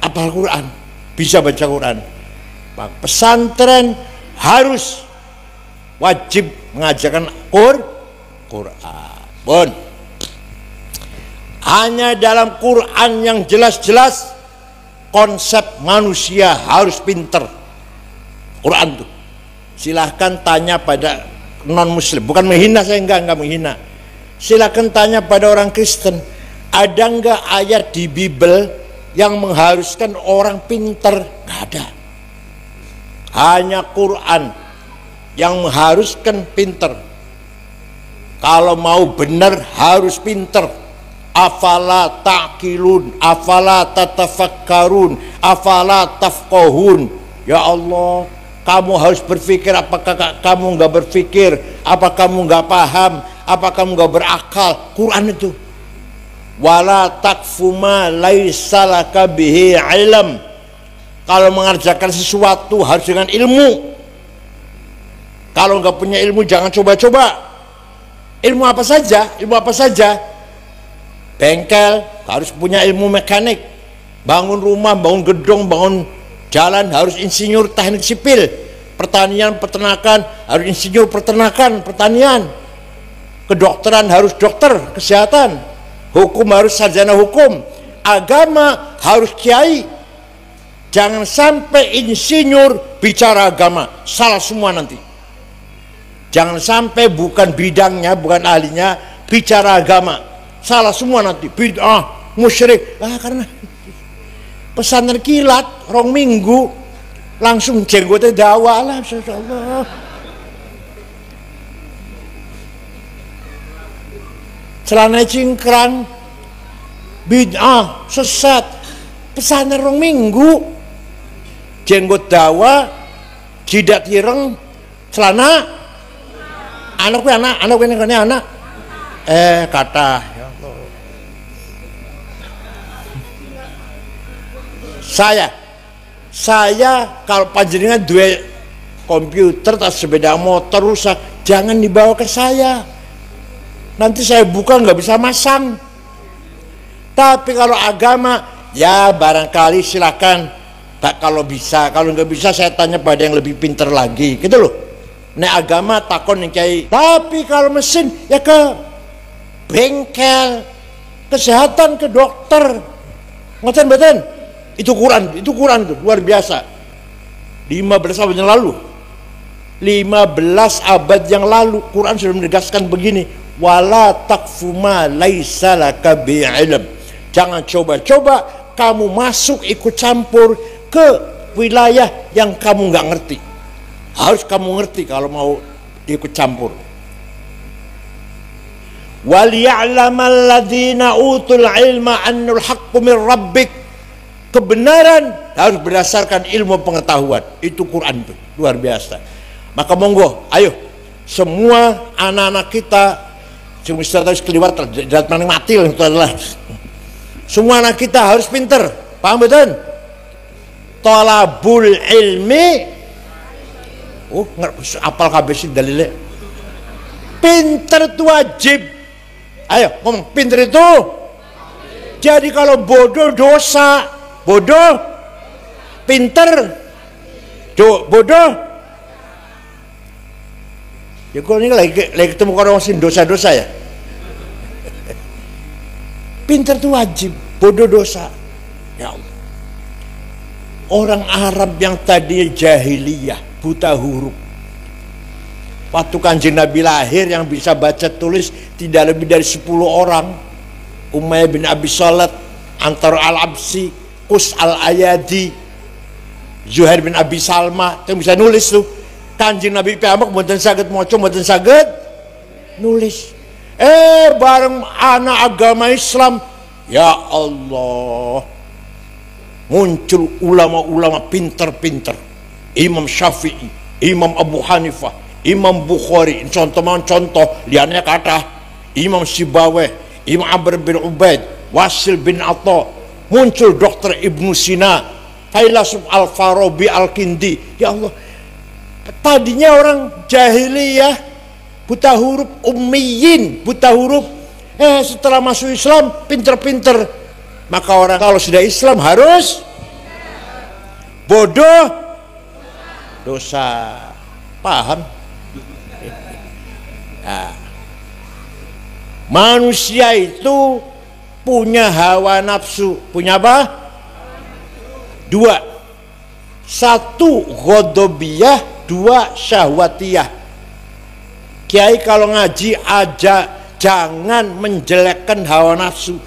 hafal Quran, bisa baca Quran. Pesantren harus wajib mengajarkan Quran. Hanya dalam Quran yang jelas-jelas konsep manusia harus pinter. Quran tuh silahkan tanya pada non muslim, bukan menghina, saya enggak menghina. Silahkan tanya pada orang Kristen, ada enggak ayat di Bible yang mengharuskan orang pinter? Enggak ada. Hanya Quran yang mengharuskan pinter. Kalau mau benar harus pinter. Afala ta'qilun, afala tatafakkarun, afala tafqahun. Ya Allah, kamu harus berpikir. Apakah kamu nggak berpikir? Apa kamu nggak paham? Apa kamu nggak berakal? Quran itu. Wala taqfu ma laisa laka bihi ilm. Kalau mengerjakan sesuatu harus dengan ilmu. Kalau nggak punya ilmu jangan coba-coba. Ilmu apa saja? Bengkel harus punya ilmu mekanik, bangun rumah, bangun gedung, bangun jalan harus insinyur teknik sipil, pertanian, peternakan harus insinyur peternakan, pertanian, kedokteran harus dokter kesehatan, hukum harus sarjana hukum, agama harus kiai. Jangan sampai insinyur bicara agama, salah semua nanti. Jangan sampai bukan bidangnya, bukan ahlinya, bicara agama, salah semua nanti, bid'ah, musyrik. Karena pesantren kilat rong minggu langsung jenggotnya dakwah lah, insyaallah. Celana cingkrang, bid'ah, sesat. Pesantren rong minggu jenggot dakwah, jidat ireng, celana anak kata saya kalau panjenengan dua komputer atau sepeda motor rusak, jangan dibawa ke saya, nanti saya buka nggak bisa masang. Tapi kalau agama ya barangkali silakan, kalau bisa. Kalau nggak bisa saya tanya pada yang lebih pinter lagi, gitu loh. Nek agama takon yang kayak. Tapi kalau mesin ya ke bengkel, kesehatan ke dokter, ngoten. Itu Quran itu luar biasa. 15 abad yang lalu, 15 abad yang lalu Quran sudah menegaskan begini, wala taqfu ma laisa laka bi'ilm. Jangan coba-coba kamu masuk ikut campur ke wilayah yang kamu nggak ngerti. Harus kamu ngerti kalau mau ikut campur. wal ya'lamal ladzina utul ilma annal haqqu min rabbik. Kebenaran harus berdasarkan ilmu pengetahuan. Itu Quran itu luar biasa. Maka monggo, ayo semua anak-anak kita semua harus keliwat jalan paling mati itu adalah semua anak kita harus pinter. Paham betul? Thalabul ilmi. Oh, apal kabeh sih dalilnya. Pinter itu wajib. Ayo ngomong, pinter itu. Jadi kalau bodoh dosa, bodoh, pinter, bodoh. Ya kalau ini lagi ketemu orang sing dosa-dosa ya. Pinter itu wajib, bodoh dosa. Ya Allah. Orang Arab yang tadi jahiliyah, buta huruf. Waktu Kanjeng Nabi lahir yang bisa baca tulis tidak lebih dari 10 orang. Umayyah bin Abi Salat, Antar al-Absi, Qus al-Ayadi, Zuhair bin Abi Salma, yang bisa nulis tuh. Kanjeng Nabi piyambak mboten saged maca, mboten saged nulis. Bareng anak agama Islam, ya Allah, muncul ulama-ulama pinter-pinter. Imam Syafi'i, Imam Abu Hanifah, Imam Bukhari, contoh liannya kata Imam Sibaweh, Imam Amr bin Ubaid, Wasil bin Atta, muncul Dr. Ibnu Sina, Failasuf Al-Farabi Al-Kindi. Ya Allah, tadinya orang jahiliyah, buta huruf, ummiyin, buta huruf. Setelah masuk Islam, pinter-pinter. Maka orang kalau sudah Islam harus bodoh dosa. Paham? Nah, manusia itu punya hawa nafsu. Punya apa? 2. 1 ghadabiyah, 2 syahwatiyah. Kiai kalau ngaji aja jangan menjelekkan hawa nafsu.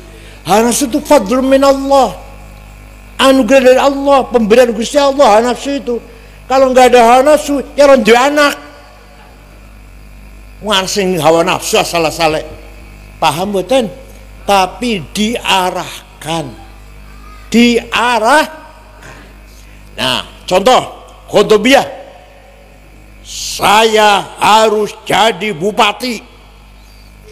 Hawa nafsu itu fadlun min Allah, anugerah dari Allah, pemberian Gusti Allah. Hawa nafsu itu kalau nggak ada hawa nafsu ya rondu anak ngarsing hawa nafsu asal-asale. Paham betul? Tapi diarahkan. Nah, contoh Qutbiyah, saya harus jadi bupati,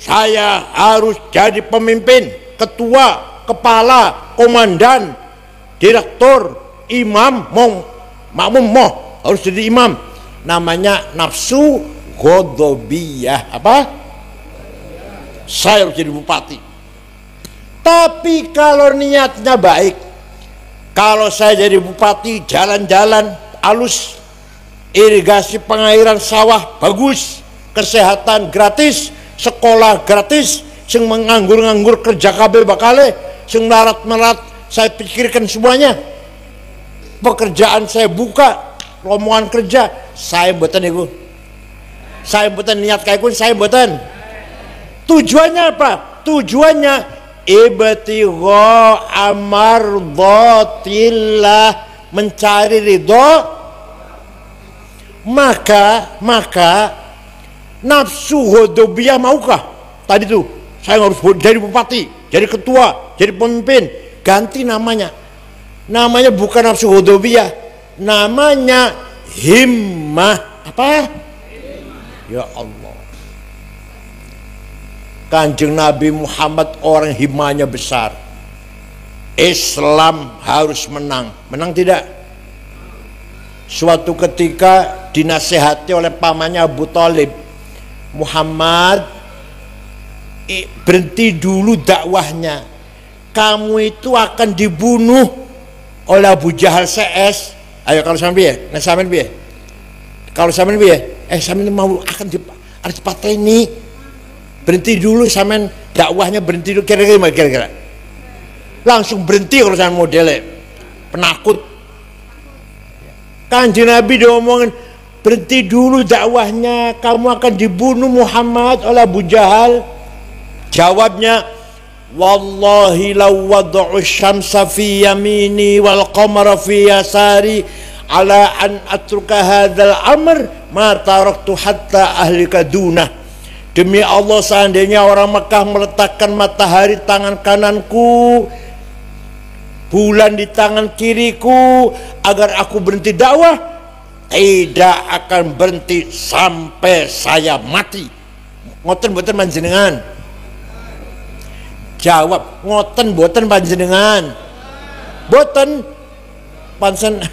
saya harus jadi pemimpin, ketua, kepala, komandan, direktur, imam, makmum, harus jadi imam. Namanya nafsu Qutbiyah. Apa? Saya harus jadi bupati. Tapi kalau niatnya baik, kalau saya jadi bupati, jalan-jalan halus, irigasi pengairan sawah bagus, kesehatan gratis, sekolah gratis, sing menganggur-nganggur kerja kabeh bakale, sing melarat-melarat saya pikirkan semuanya. Pekerjaan saya buka, rombongan kerja, saya mboten iku. Saya mboten niat kayak kun, saya mboten. Tujuannya apa? Tujuannya ibtigha amardhatillah, mencari ridho. Maka nafsu ghadabiyah maukah? Tadi tuh saya harus jadi bupati, jadi ketua, jadi pemimpin. Ganti namanya. Namanya bukan nafsu ghadabiyah, namanya himmah. Apa? Ya Allah. Kanjeng Nabi Muhammad orang himmahnya besar. Islam harus menang. Menang tidak? Suatu ketika dinasehati oleh pamannya Abu Thalib, Muhammad, berhenti dulu dakwahnya. Kamu itu akan dibunuh oleh Abu Jahal CS. Ayo kalau sampai ya, nah sampai ya. Kalau sampai ya, sampai mau akan harus dipateni. Berhenti dulu, sampai dakwahnya berhenti dulu. Kira-kira langsung berhenti kalau sampai modelnya penakut. Kanjeng Nabi diomongin, berhenti dulu dakwahnya, kamu akan dibunuh Muhammad oleh Abu Jahal. Jawabnya, wallahi law wad'u syamsa fi yamini wal qamara fi yasari ala an atruka hadzal amr ma taraktu hatta ahlika dunah. Demi Allah, seandainya orang Mekah meletakkan matahari tangan kananku, bulan di tangan kiriku, agar aku berhenti dakwah, tidak akan berhenti sampai saya mati. Ngoten boten panjenengan? Jawab, ngoten boten panjenengan? Boten pansen.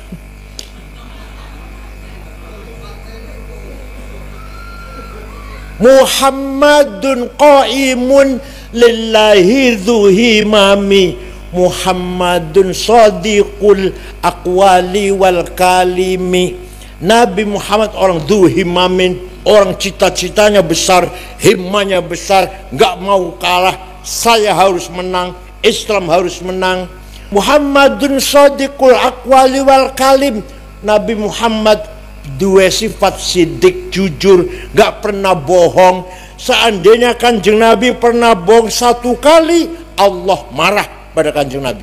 Muhammadun qaimun lillahi dzuhimami, Muhammadun sadiqul aqwali wal kalimi. Nabi Muhammad orang dzuhimamin, orang cita-citanya besar, himmanya besar, nggak mau kalah. Saya harus menang, Islam harus menang. Muhammadun sadiqul aqwali wal kalim. Nabi Muhammad dua sifat sidik, jujur, gak pernah bohong. Seandainya Kanjeng Nabi pernah bohong satu kali, Allah marah pada Kanjeng Nabi.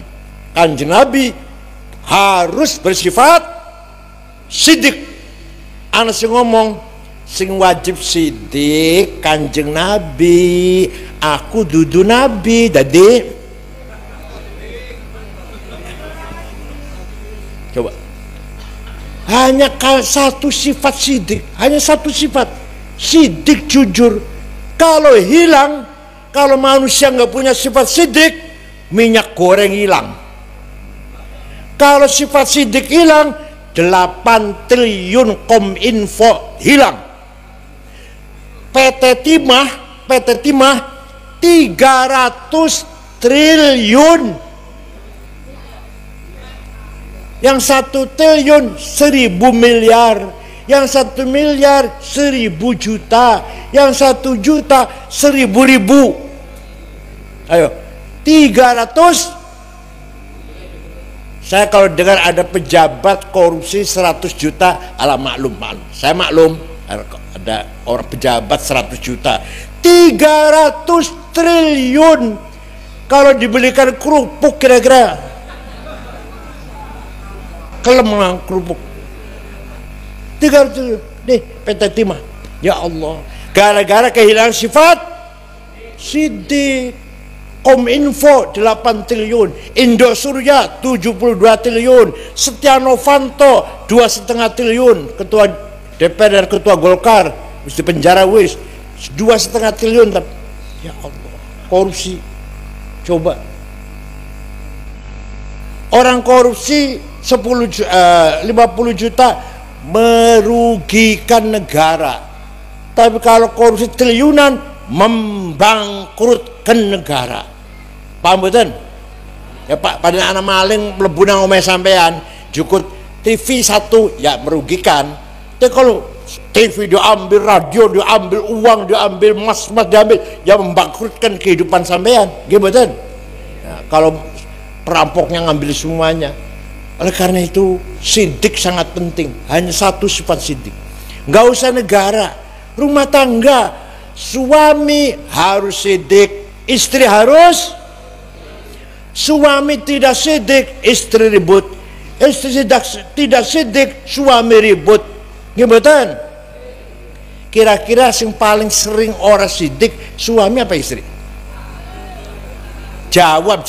Kanjeng Nabi harus bersifat sidik. Ana sing ngomong, sing wajib sidik Kanjeng Nabi. Aku dudu Nabi, jadi coba. Hanya satu sifat sidik, hanya satu sifat sidik, jujur. Kalau hilang, kalau manusia nggak punya sifat sidik, minyak goreng hilang. Kalau sifat sidik hilang, 8 triliun Kominfo hilang. PT Timah 300 triliun. Yang 1 triliun 1000 miliar, yang 1 miliar 1000 juta, yang 1 juta 1000 ribu. Ayo, 300. Saya kalau dengar ada pejabat korupsi 100 juta, ala maklum. Saya maklum, ada orang pejabat 100 juta. 300 triliun. Kalau dibelikan kerupuk kira-kira kelemang kerupuk 300 deh PT Timah. Ya Allah, gara-gara kehilangan sifat sidik. Kominfo 8 triliun, Indosurya 72 triliun, Setia Novanto 2,5 triliun, ketua DPR dan ketua Golkar mesti penjara wis 2,5 triliun. Ya Allah, korupsi. Coba orang korupsi 50 juta merugikan negara, tapi kalau korupsi triliunan membangkrutkan negara. Paham betul? Ya Pak, pada anak maling mlebu nang omahe sampean, jukut TV 1 ya merugikan. Tapi kalau TV diambil, radio diambil, uang diambil, emas diambil, ya membangkrutkan kehidupan sampean. Nggih betul? Ya, kalau perampoknya ngambil semuanya. Oleh karena itu sidik sangat penting. Hanya satu sifat sidik. Nggak usah negara, rumah tangga, suami harus sidik, istri harus. Suami tidak sidik, istri ribut. Istri tidak sidik, suami ribut. Gimana? Kira-kira yang paling sering orang sidik, suami apa istri? Jawab.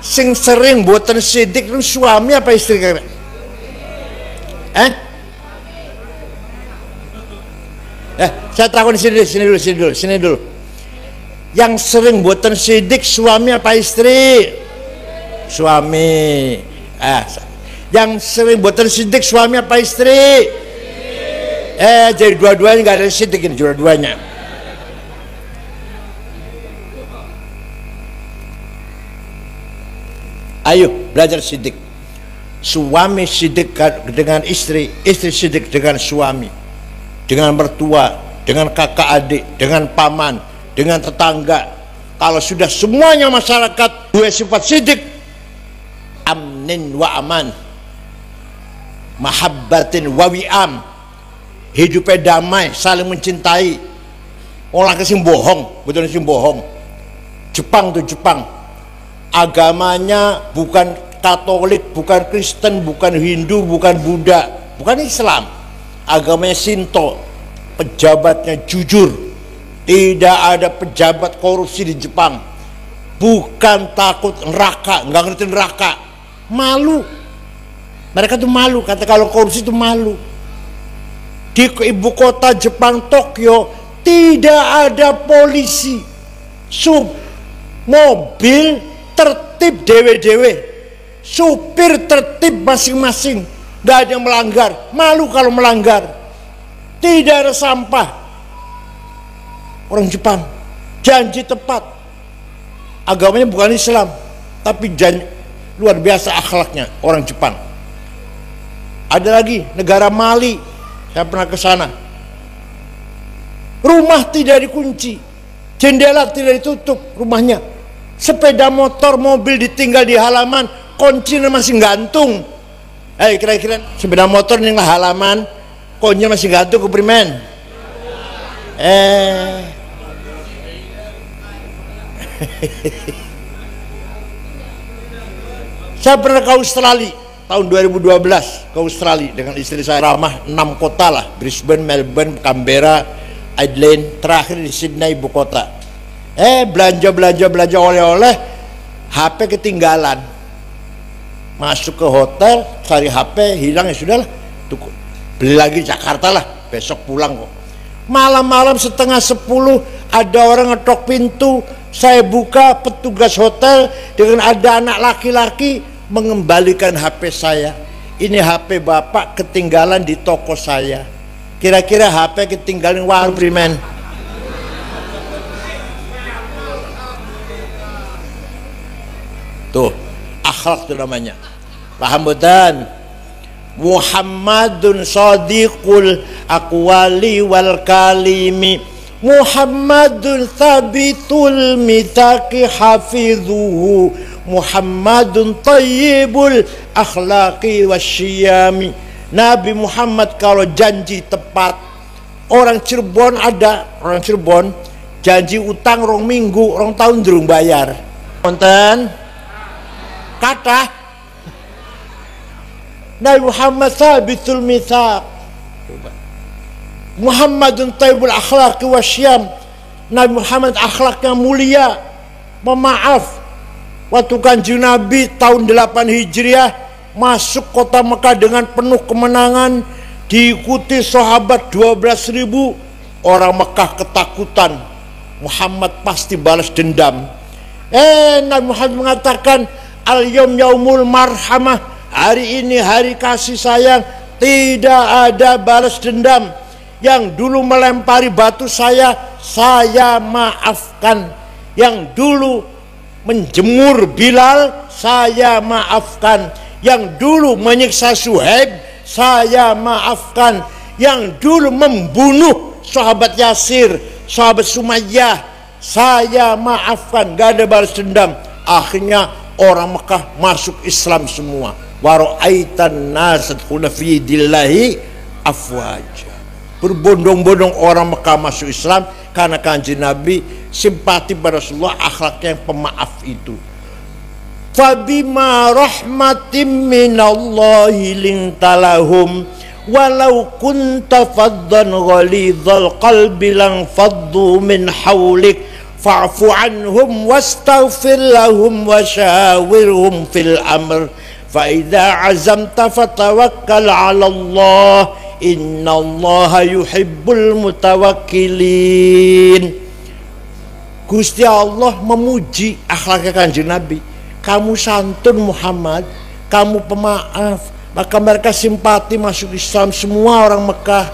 Sing sering buatan sidik itu suami apa istri? Saya takut sini dulu. Yang sering buatan sidik suami apa istri? Suami. Yang sering buatan sidik suami apa istri? Jadi dua-duanya nggak ada sidik ini, dua-duanya. Ayo belajar sidik. Suami sidik dengan istri, istri sidik dengan suami, dengan mertua, dengan kakak adik, dengan paman, dengan tetangga. Kalau sudah semuanya masyarakat dua sifat sidik, amnin wa aman, mahabbatin wa wi'am, hidupnya damai, saling mencintai. Orang kesing bohong, betul sing bohong. Jepang tuh Jepang, agamanya bukan Katolik, bukan Kristen, bukan Hindu, bukan Buddha, bukan Islam, agamanya Shinto. pejabatnya jujur. Tidak ada pejabat korupsi di Jepang. Bukan takut neraka, nggak ngerti neraka, malu. Mereka tuh malu, kata kalau korupsi itu malu. Di ibu kota Jepang, Tokyo, tidak ada polisi. Mobil tertib dewe-dewe, supir tertib masing-masing, nggak ada yang melanggar. Malu kalau melanggar. Tidak ada sampah. Orang Jepang janji tepat. Agamanya bukan Islam, tapi janji, luar biasa akhlaknya orang Jepang. Ada lagi negara Mali, saya pernah ke sana. Rumah tidak dikunci, jendela tidak ditutup rumahnya. Sepeda motor, mobil ditinggal di halaman, kuncinya masih gantung. Kira-kira sepeda motor ini halaman, kuncinya masih gantung ke primen. Saya pernah ke Australia tahun 2012, ke Australia dengan istri saya. Ramah 6 kota lah, Brisbane, Melbourne, Canberra, Adelaide, terakhir di Sydney ibu kota. Belanja oleh-oleh, HP ketinggalan. Masuk ke hotel, cari HP, hilang, ya sudahlah, beli lagi Jakarta lah, besok pulang kok. Malam-malam setengah 10 ada orang ngetok pintu. Saya buka, petugas hotel dengan ada anak laki-laki mengembalikan HP saya. Ini HP bapak ketinggalan di toko saya. Kira-kira HP ketinggalan warung primen. Tuh, akhlak itu namanya. Paham betul? Muhammadun sadiqul aqwali wal kalimi, Muhammadun thabitul mithaqi hafidhuhu, Muhammadun tayyibul akhlaqi wasyiyami. Nabi Muhammad kalau janji tepat. Orang Cirebon ada, orang Cirebon janji utang rong minggu, rong tahun durung bayar. Konten kata Nabi Muhammad thabitul mithaq, Muhammadun tayyibul akhlaqi wasyiyam. Nabi Muhammad akhlaknya mulia, pemaaf. Waktu Kanjeng Nabi tahun 8 Hijriah masuk kota Mekah dengan penuh kemenangan, diikuti sahabat 12.000. Orang Mekah ketakutan, Muhammad pasti balas dendam. Nabi Muhammad mengatakan, al-yawm yaumul marhamah, hari ini hari kasih sayang, tidak ada balas dendam. Yang dulu melempari batu saya maafkan. Yang dulu menjemur Bilal, saya maafkan. Yang dulu menyiksa Suhaib, saya maafkan. Yang dulu membunuh sahabat Yasir, sahabat Sumayyah, saya maafkan. Gak ada balas dendam. Akhirnya orang Mekah masuk Islam semua. Wa ra'aitan nas yadkhuluna fi dinillahi afwaja. Berbondong-bondong orang Mekah masuk Islam karena Kanjeng Nabi simpati pada Rasulullah, akhlaknya yang pemaaf itu. Fabima rahmatim minallahi lintalahum walau kunta faddan ghalidhal qalbi lang faddu min hawlik fa'fu anhum wastaghfir lahum wasyawirhum fil amr fa idza azamta fatawakkal 'ala Allah innallaha yuhibbul mutawakkilin. Gusti Allah memuji akhlaknya Kanjeng Nabi. Kamu santun Muhammad, kamu pemaaf, maka mereka simpati masuk Islam semua orang Mekah.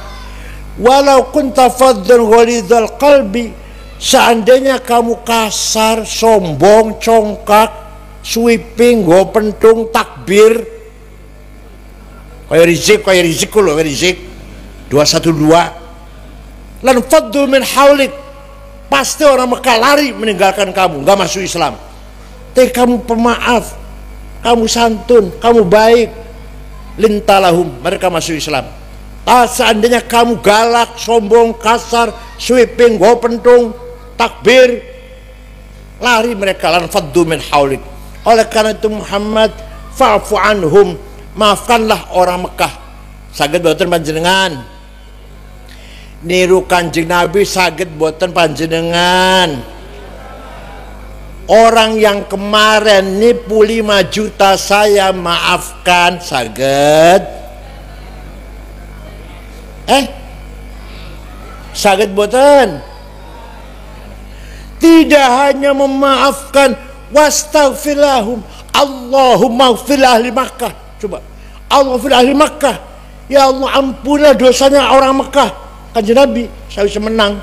Walau kunta faddan ghalidhal qalbi, seandainya kamu kasar, sombong, congkak, sweeping, go pentung, takbir, kayak rizik lo, rizik 212, lan faddu min haulik, pasti orang Mekah lari meninggalkan kamu, nggak masuk Islam. Tapi kamu pemaaf, kamu santun, kamu baik, lintalahum, mereka masuk Islam. Seandainya kamu galak, sombong, kasar, sweeping, go pentung, takbir, lari mereka, lan faddu min haulik. Oleh karena itu Muhammad, fa'fu anhum, maafkanlah orang Mekah. Saged boten panjenengan niru Kanjeng Nabi saged boten panjenengan? Orang yang kemarin nipu 5 juta saya maafkan saged? Saged boten? Tidak hanya memaafkan, wastaghfirlahum, Allahumma ighfir ahli Makkah. Coba, Allahumma ighfir ahli Makkah. Ya Allah, ampunilah dosanya orang Mekah. Kanjeng Nabi saya bisa menang.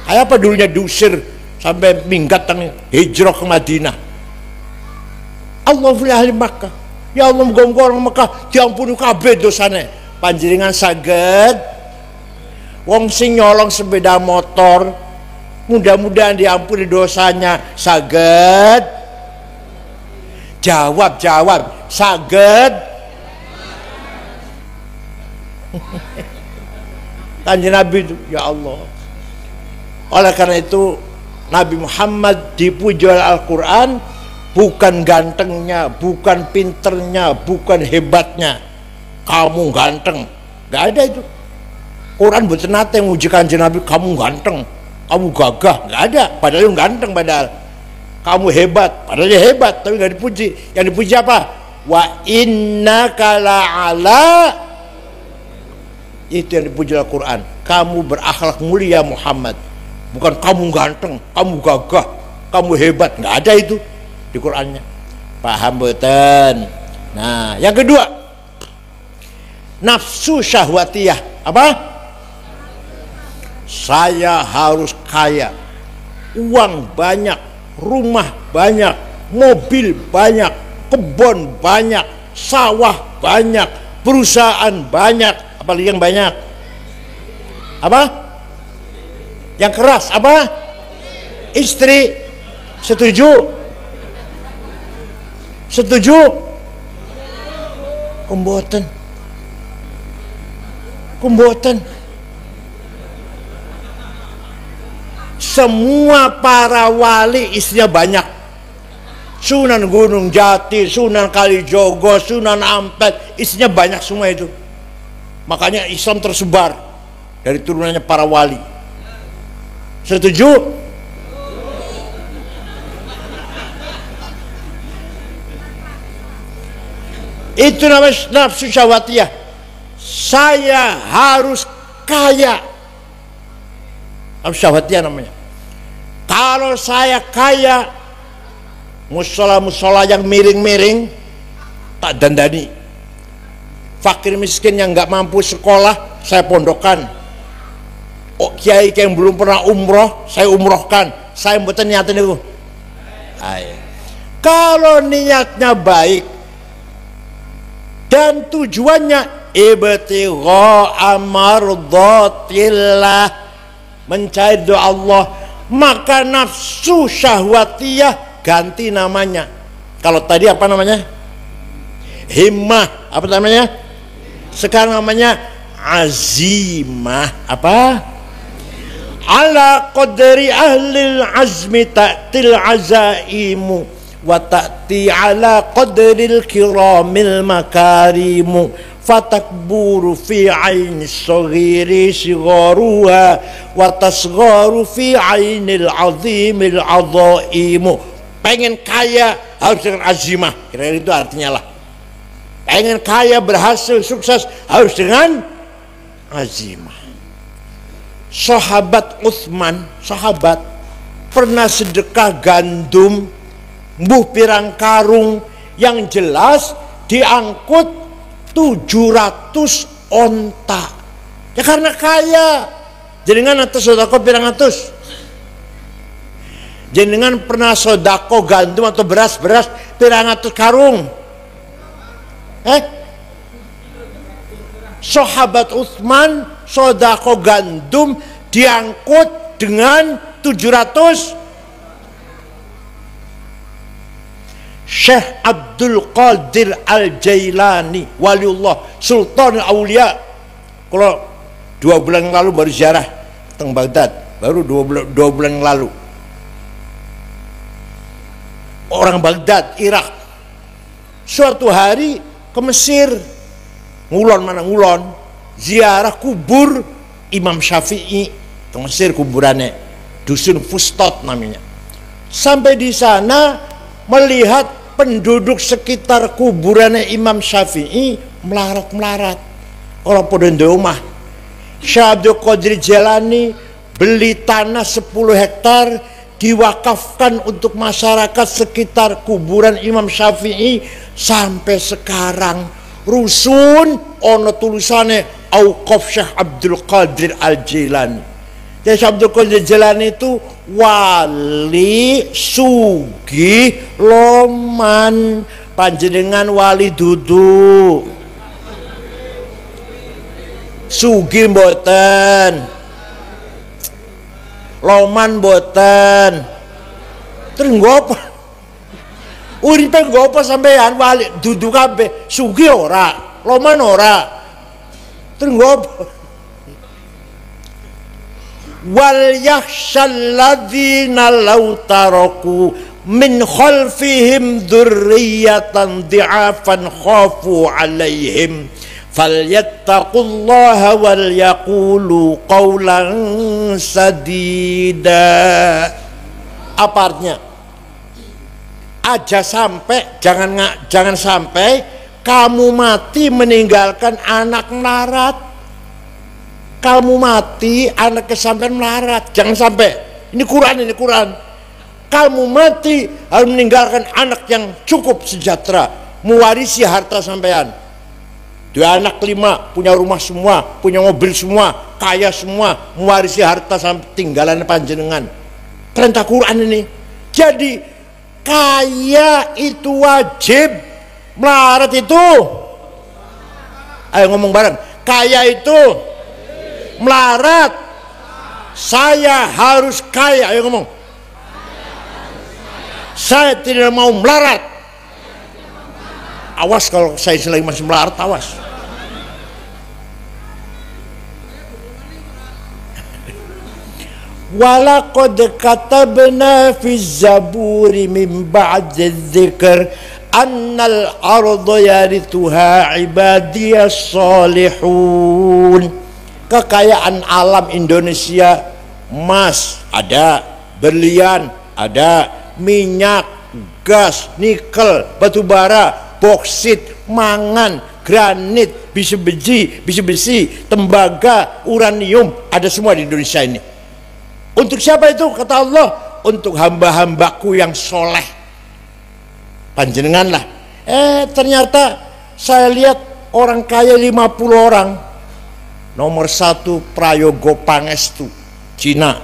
Kayak apa dulunya diusir sampai minggat hijrah ke Madinah. Allahumma ighfir ahli Makkah. Ya Allah, muga-muga orang Mekah diampuni kabeh dosane. Panjenengan saged? Wong sing nyolong sepeda motor mudah-mudahan diampuni dosanya, saged? Jawab, saged? Kanjeng Nabi itu, ya Allah. Oleh karena itu Nabi Muhammad dipuji oleh Al-Quran bukan gantengnya, bukan pinternya, bukan hebatnya. Kamu ganteng, gak ada itu. Quran bukan nate nguji Kanjeng Nabi, kamu ganteng, kamu gagah, nggak ada. Padahal yang ganteng, padahal kamu hebat, padahal dia hebat, tapi nggak dipuji. Yang dipuji apa? Wa innaka la'ala, itu yang dipuji Al-Quran. Kamu berakhlak mulia Muhammad, bukan kamu ganteng, kamu gagah, kamu hebat. Nggak ada itu di Qurannya. Paham betul? Nah, yang kedua, nafsu syahwatiyah. Apa? Saya harus kaya, uang banyak, rumah banyak, mobil banyak, kebun banyak, sawah banyak, perusahaan banyak. Apalagi yang banyak? Apa? Yang keras apa? Istri. Setuju? Setuju? Kumboten. Semua para wali istrinya banyak. Sunan Gunung Jati, Sunan Kalijogo, Sunan Ampel, istrinya banyak semua itu. Makanya Islam tersebar dari turunannya para wali. Setuju? Itu namanya nafsu syahwatiyah. Saya harus kaya. Nafsu syahwatiyah namanya. Kalau saya kaya, musola-musola yang miring-miring tak dandani. Fakir miskin yang nggak mampu sekolah saya pondokkan. Oh, kiai yang belum pernah umroh saya umrohkan. Saya mboten niatin itu. Kalau niatnya baik dan tujuannya ibtigha amardhatillah, mencari doa Allah, maka nafsu syahwatiyah ganti namanya. Kalau tadi apa namanya? Himmah. Apa namanya? Sekarang namanya azimah. Apa? Ala qadri ahlil azmi ta'til azaimu wa ta'ti ala qadril kiramil makarimu fatakburu fi aini saghiri sigharuha wa tasgharu fi ainil azimil azaimu. Pengen kaya harus dengan azimah, kira-kira itu artinya lah. Pengen kaya, berhasil, sukses harus dengan azimah. Sahabat Utsman, sahabat pernah sedekah gandum mbuh pirang karung, yang jelas diangkut 700 onta. Ya karena kaya. Jenengan atas sodako pirang atus. Jenengan pernah sodako gandum atau beras pirang atus karung. Sahabat Utsman sodako gandum diangkut dengan 700. Syekh Abdul Qadir Al-Jailani, waliullah, sultan aulia, kalau 2 bulan yang lalu baru ziarah teng Baghdad, baru 2 bulan yang lalu. Orang Baghdad, Irak. Suatu hari ke Mesir, ngulon, ziarah kubur Imam Syafi'i di Mesir kuburannya, dusun Fustot namanya. Sampai di sana melihat penduduk sekitar kuburannya Imam Syafi'i melarat-melarat, orang pada di rumah. Syekh Abdul Qadir Jailani beli tanah 10 hektar diwakafkan untuk masyarakat sekitar kuburan Imam Syafi'i. Sampai sekarang rusun ono tulisannya Auqaf Syekh Abdul Qadir Al-Jailani. Jadi Syekh Abdul Qadir Jailani itu wali sugih loman, panjenengan wali dudu sugih mboten, loman mboten. Terus ngopo? Uripe ngopo sampean wali dudu kabeh, sugih ora, loman ora. Terus ngopo? Wal yakhshal ladzina law taraku min khalfihim dzurriyyatan dhi'afan khafu 'alaihim falyattaqullaha wal yaqulu qawlan sadida. Apa artinya? Aja sampai, jangan sampai kamu mati meninggalkan anak melarat. Kamu mati anak kesampean melarat, jangan sampai. Ini Quran. Kamu mati harus meninggalkan anak yang cukup sejahtera, mewarisi harta sampean. Dua anak 5, punya rumah semua, punya mobil semua, kaya semua, mewarisi harta sampai tinggalan panjenengan. Perintah Quran ini. Jadi kaya itu wajib, melarat itu, ayo ngomong bareng, kaya itu, melarat, saya harus kaya, ayo ngomong, saya tidak mau melarat. Awas kalau saya selagi masih melarat, awas. Walaqad katabna fi zaburi min ba'di dzikr annal arda yarithuha ibadiyas salihun. Kekayaan alam Indonesia, emas ada, berlian ada, minyak, gas, nikel, batu bara, boksit, mangan, granit, besi besi, tembaga, uranium, ada semua di Indonesia ini. Untuk siapa itu? Kata Allah, untuk hamba-hambaku yang soleh. Panjenengan lah. Ternyata saya lihat orang kaya 50 orang. Nomor 1 Prayogo Pangestu, Cina,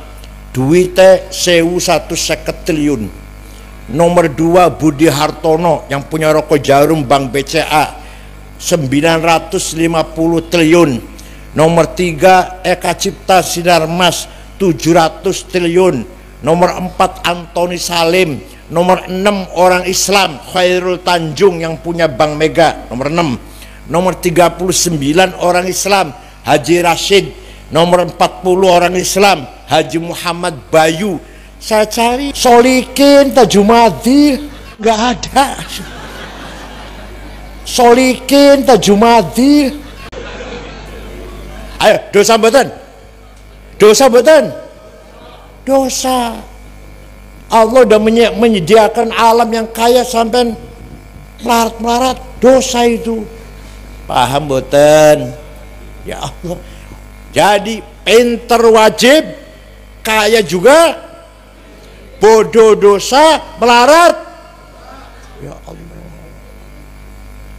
duitnya 1.150 triliun. Nomor 2 Budi Hartono yang punya rokok jarum Bank BCA, 950 triliun. Nomor 3 Eka Cipta Sinarmas, 700 triliun. Nomor 4 Antoni Salim. Nomor 6 orang Islam Khairul Tanjung yang punya Bank Mega, nomor 6. Nomor 39 orang Islam Haji Rashid. Nomor 40 orang Islam Haji Muhammad Bayu. Saya cari Solikin Tajumadi, nggak ada. Solikin Tajumadi. Ayo, dosa mboten? Dosa mboten? Dosa. Allah udah menyediakan alam yang kaya sampai melarat-melarat, dosa itu. Paham mboten? Ya Allah. Jadi pinter wajib, kaya juga, bodoh dosa, melarat. Ya Allah.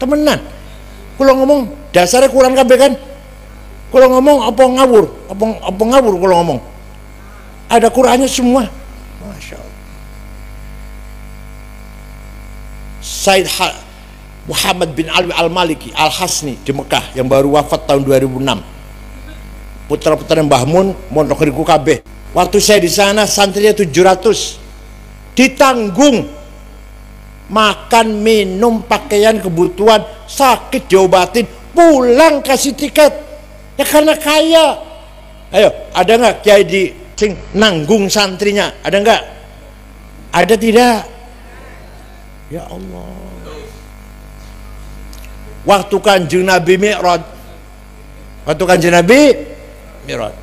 Temenan. Kalau ngomong dasarnya Quran kabeh kan? Kalau ngomong apa ngawur? Apa ngawur kalau ngomong? Ada Qurannya semua. Masya Allah. Said Muhammad bin Alwi Al-Maliki Al-Hasni di Mekah yang baru wafat tahun 2006. Putra-putra Mbah Mun, mondok riku kabeh. Waktu saya di sana santrinya 700. Ditanggung makan, minum, pakaian, kebutuhan, sakit diobatin, pulang kasih tiket. Ya karena kaya. Ayo, ada nggak kiai di sing nanggung santrinya? Ada nggak? Ada tidak? Ya Allah. Waktu Kanjeng Nabi Mi'raj, waktu Kanjeng Nabi Mi'raj.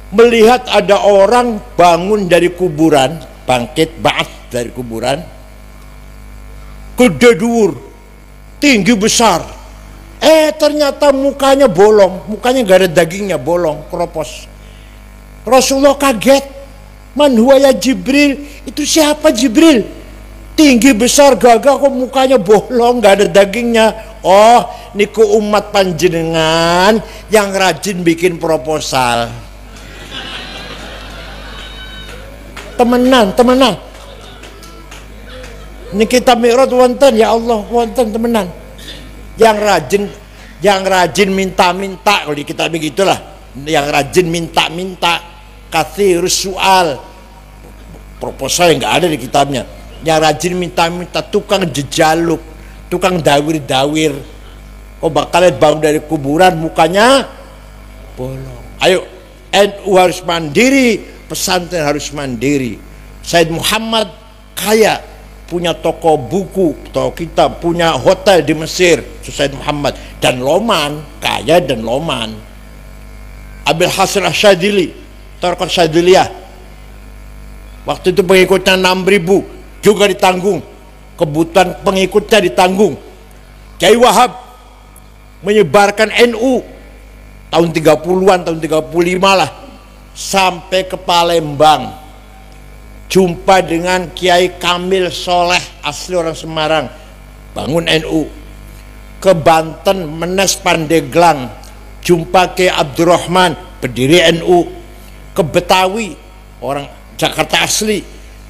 Melihat ada orang bangun dari kuburan, bangkit, ba'ats dari kuburan, gede dhuwur, tinggi besar. Ternyata mukanya bolong, mukanya gak ada dagingnya, bolong, keropos. Rasulullah kaget. Man huwa ya Jibril? Itu siapa Jibril? Tinggi besar gagah kok mukanya bolong, gak ada dagingnya. Oh, niku umat panjenengan yang rajin bikin proposal. Temenan. Ini kita Mi'raj wonten, ya Allah, wonten temenan. Yang rajin minta-minta, kalau di kitab begitulah. Yang rajin minta-minta, katsirus su'al. Proposal yang nggak ada di kitabnya. Yang rajin minta-minta, tukang jejaluk, tukang dawir-dawir. Kok bakal bangun dari kuburan mukanya bolong. Ayo, NU harus mandiri, pesantren harus mandiri. Said Muhammad kaya, punya toko buku, toko kitab, punya hotel di Mesir, Said Muhammad, dan Loman, kaya dan Loman. Abil Hasan Asyadili, Tariqat Syadiliyah, waktu itu pengikutnya 6.000 juga ditanggung, kebutuhan pengikutnya ditanggung. Kiai Wahab menyebarkan NU tahun 30-an, tahun 35 lah, sampai ke Palembang, jumpa dengan Kiai Kamil Soleh, asli orang Semarang, bangun NU. Ke Banten, Menes Pandeglang, jumpa Kiai Abdurrahman, berdiri NU. Ke Betawi, orang Jakarta asli,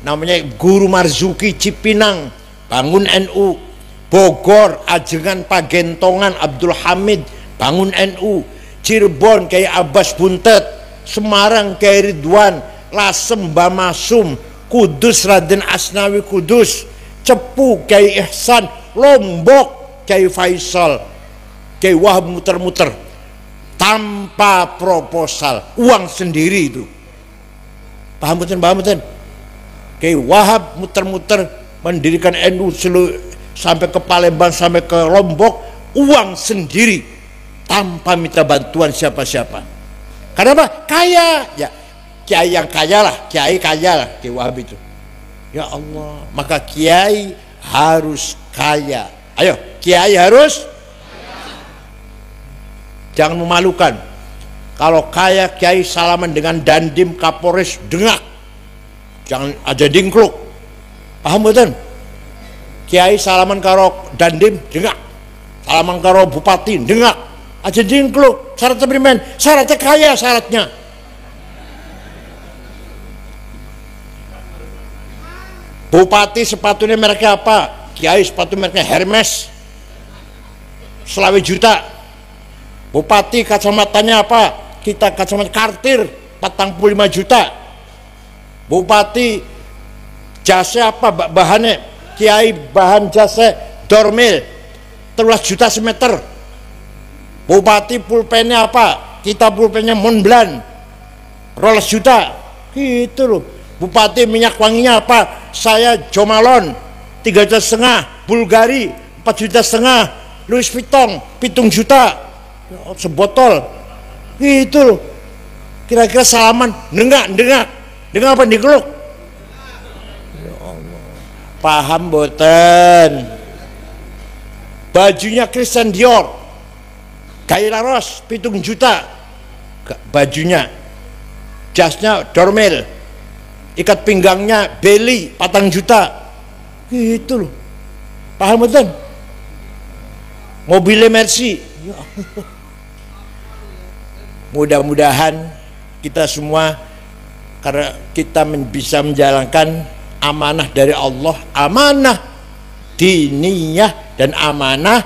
namanya Guru Marzuki Cipinang, bangun NU. Bogor, Ajengan Pagentongan, Abdul Hamid, bangun NU. Cirebon, Kiai Abbas Buntet. Semarang, Kiai Ridwan. Lasem, Bamasum. Kudus, Raden Asnawi Kudus. Cepu, Kiai Ihsan. Lombok, Kiai Faisal. Kiai Wahab muter-muter tanpa proposal, uang sendiri itu. Paham betul? Kiai Wahab muter-muter mendirikan NU sampai ke Palembang, sampai ke Lombok, uang sendiri tanpa minta bantuan siapa-siapa. Karena apa? Kaya. Ya, kiai yang kaya lah, Kiai Wahab itu. Ya Allah, maka kiai harus kaya. Ayo, kiai harus jangan memalukan. Kalau kaya, kiai salaman dengan Dandim Kapolres dengak, jangan aja dingkluk. Paham betul? Kiai salaman karo Dandim dengak, salaman karo Bupati dengak, aja dingkluk. Syaratnya beriman, syaratnya kaya, syaratnya. Bupati sepatunya mereknya apa? Kiai sepatu mereknya Hermes, selawe juta. Bupati kacamatanya apa? Kita kacamata Cartier 45 juta. Bupati jasa apa bahannya? Kiai bahan jasa Dormil 13 juta semeter. Bupati pulpennya apa? Kita pulpennya Montblanc 12 juta. Gitu loh. Bupati minyak wanginya apa? Saya Jomalon 3,5 juta. Bulgari 4,5 juta. Louis Vuitton 7 juta. Sebotol. Gitu loh. Kira-kira salaman dengak apa digeluk? Ya Allah. Paham boten? Bajunya Christian Dior, Guy Laros 7 juta bajunya. Jasnya Dormel, ikat pinggangnya Belly 4 juta. Gitu loh. Paham boten? Mobilnya Mercy. Ya Allah. Mudah-mudahan kita semua, karena kita bisa menjalankan amanah dari Allah, amanah diniyah dan amanah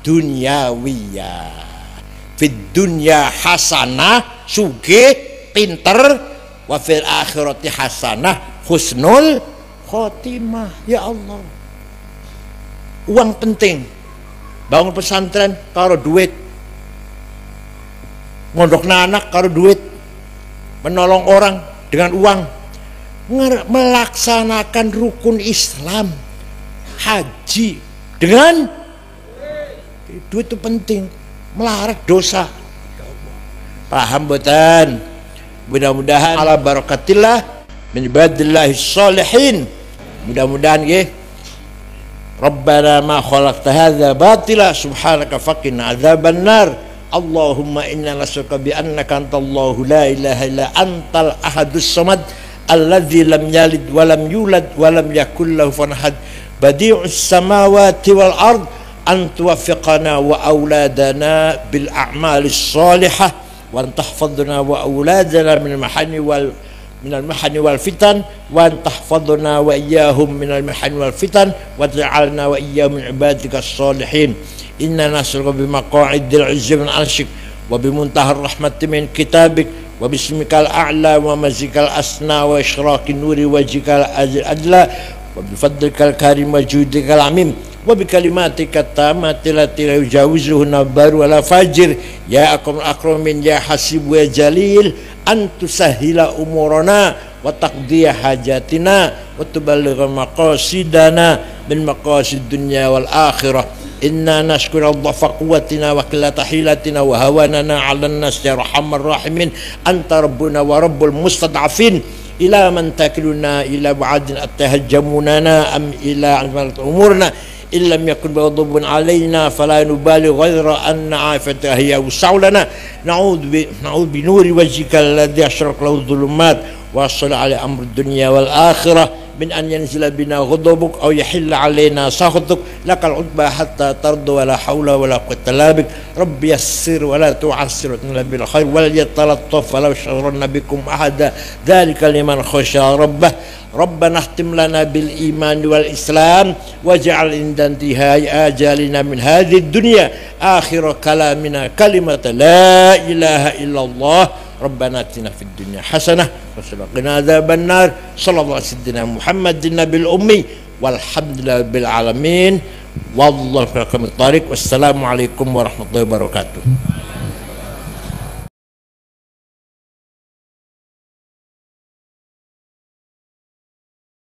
dunyawiyah. Fid dunya hasanah, sugih, pinter, wa fil akhirati hasanah, husnul khotimah. Ya Allah, uang penting. Bangun pesantren karo duit, ngondok anak karo duit, menolong orang dengan uang, melaksanakan rukun Islam, haji dengan duit itu penting, melarat dosa. Paham boten? Mudah-mudahan ala barakatillah min ibadillahi sholihin. Mudah-mudahan nggih. Rabbana ma khalaqta hadza batila subhanaka faqina adzabannar. Allahumma inna nas'aluka bi annaka antallahu la ilaha illa antal ahadus samad alladzi lam yalid wa lam yulad wa lam yakul lahu kufuwan ahad. Badi'us samawati wal ard an tuwaffiqana wa auladana bil a'malis shalihah wa an tahfadhna wa auladana min al-mahani wal fitan wa an tahfadhna wa iyyahum min al-mahani wal fitan wa taj'alna wa iyyahum min ibadika as-salihin. Inna nas'aluka bi maq'idil 'izzi min 'arsyik wa bi muntahar rahmati min kitabik wa bismikal a'la wa mazikal asna wa isyraqin nuri wajhikal adla wa bi fadlikal karim wa judikal amim wa bi kalimatika tammati lati la yujawizuhunna baru wala fajir ya akramul akramin ya hasib wa jalil an tusahhila umurana wa taqdiya hajatina wa tuballigha maqasidana min maqasid dunya wal akhirah. Inna nashkuru dhafa quwwatina wa qillata hilatina wa hawanana 'alan nas ya arhamar rahimin anta rabbuna wa rabbul mustad'afin ila man takiluna ila ba'din atahajjamunana am ila umurna illam yakun ghadabun alaina fala nubali ghayra anna 'afata hiya usaulana na'udzu bi nuri wajhika alladhi ashraqat lahu dhulumat wa salla ala amri dunya wal akhirah min an yanzila bina ghadabuk aw yahilla alaina sakhatuk lakal utba hatta tardu wala haula wala quwwata illa bik rabbi yassir wala tu'assir wa bil khair wal yatalattaf wala yashurunna bikum ahada dzalika liman khasya rabbah. Rabbana ihtim lana bil iman wal islam waj'al inda intihai ajalina min hadhihi dunya akhir kalamina kalimata la ilaha illallah. Rabbana atina fid dunya hasanah wa qina adzabannar. Sallallahu alaihi wasallam Muhammadin nabil ummi walhamdulillahi bil alamin wallahu a'lam. Wassalamu alaikum warahmatullahi wabarakatuh.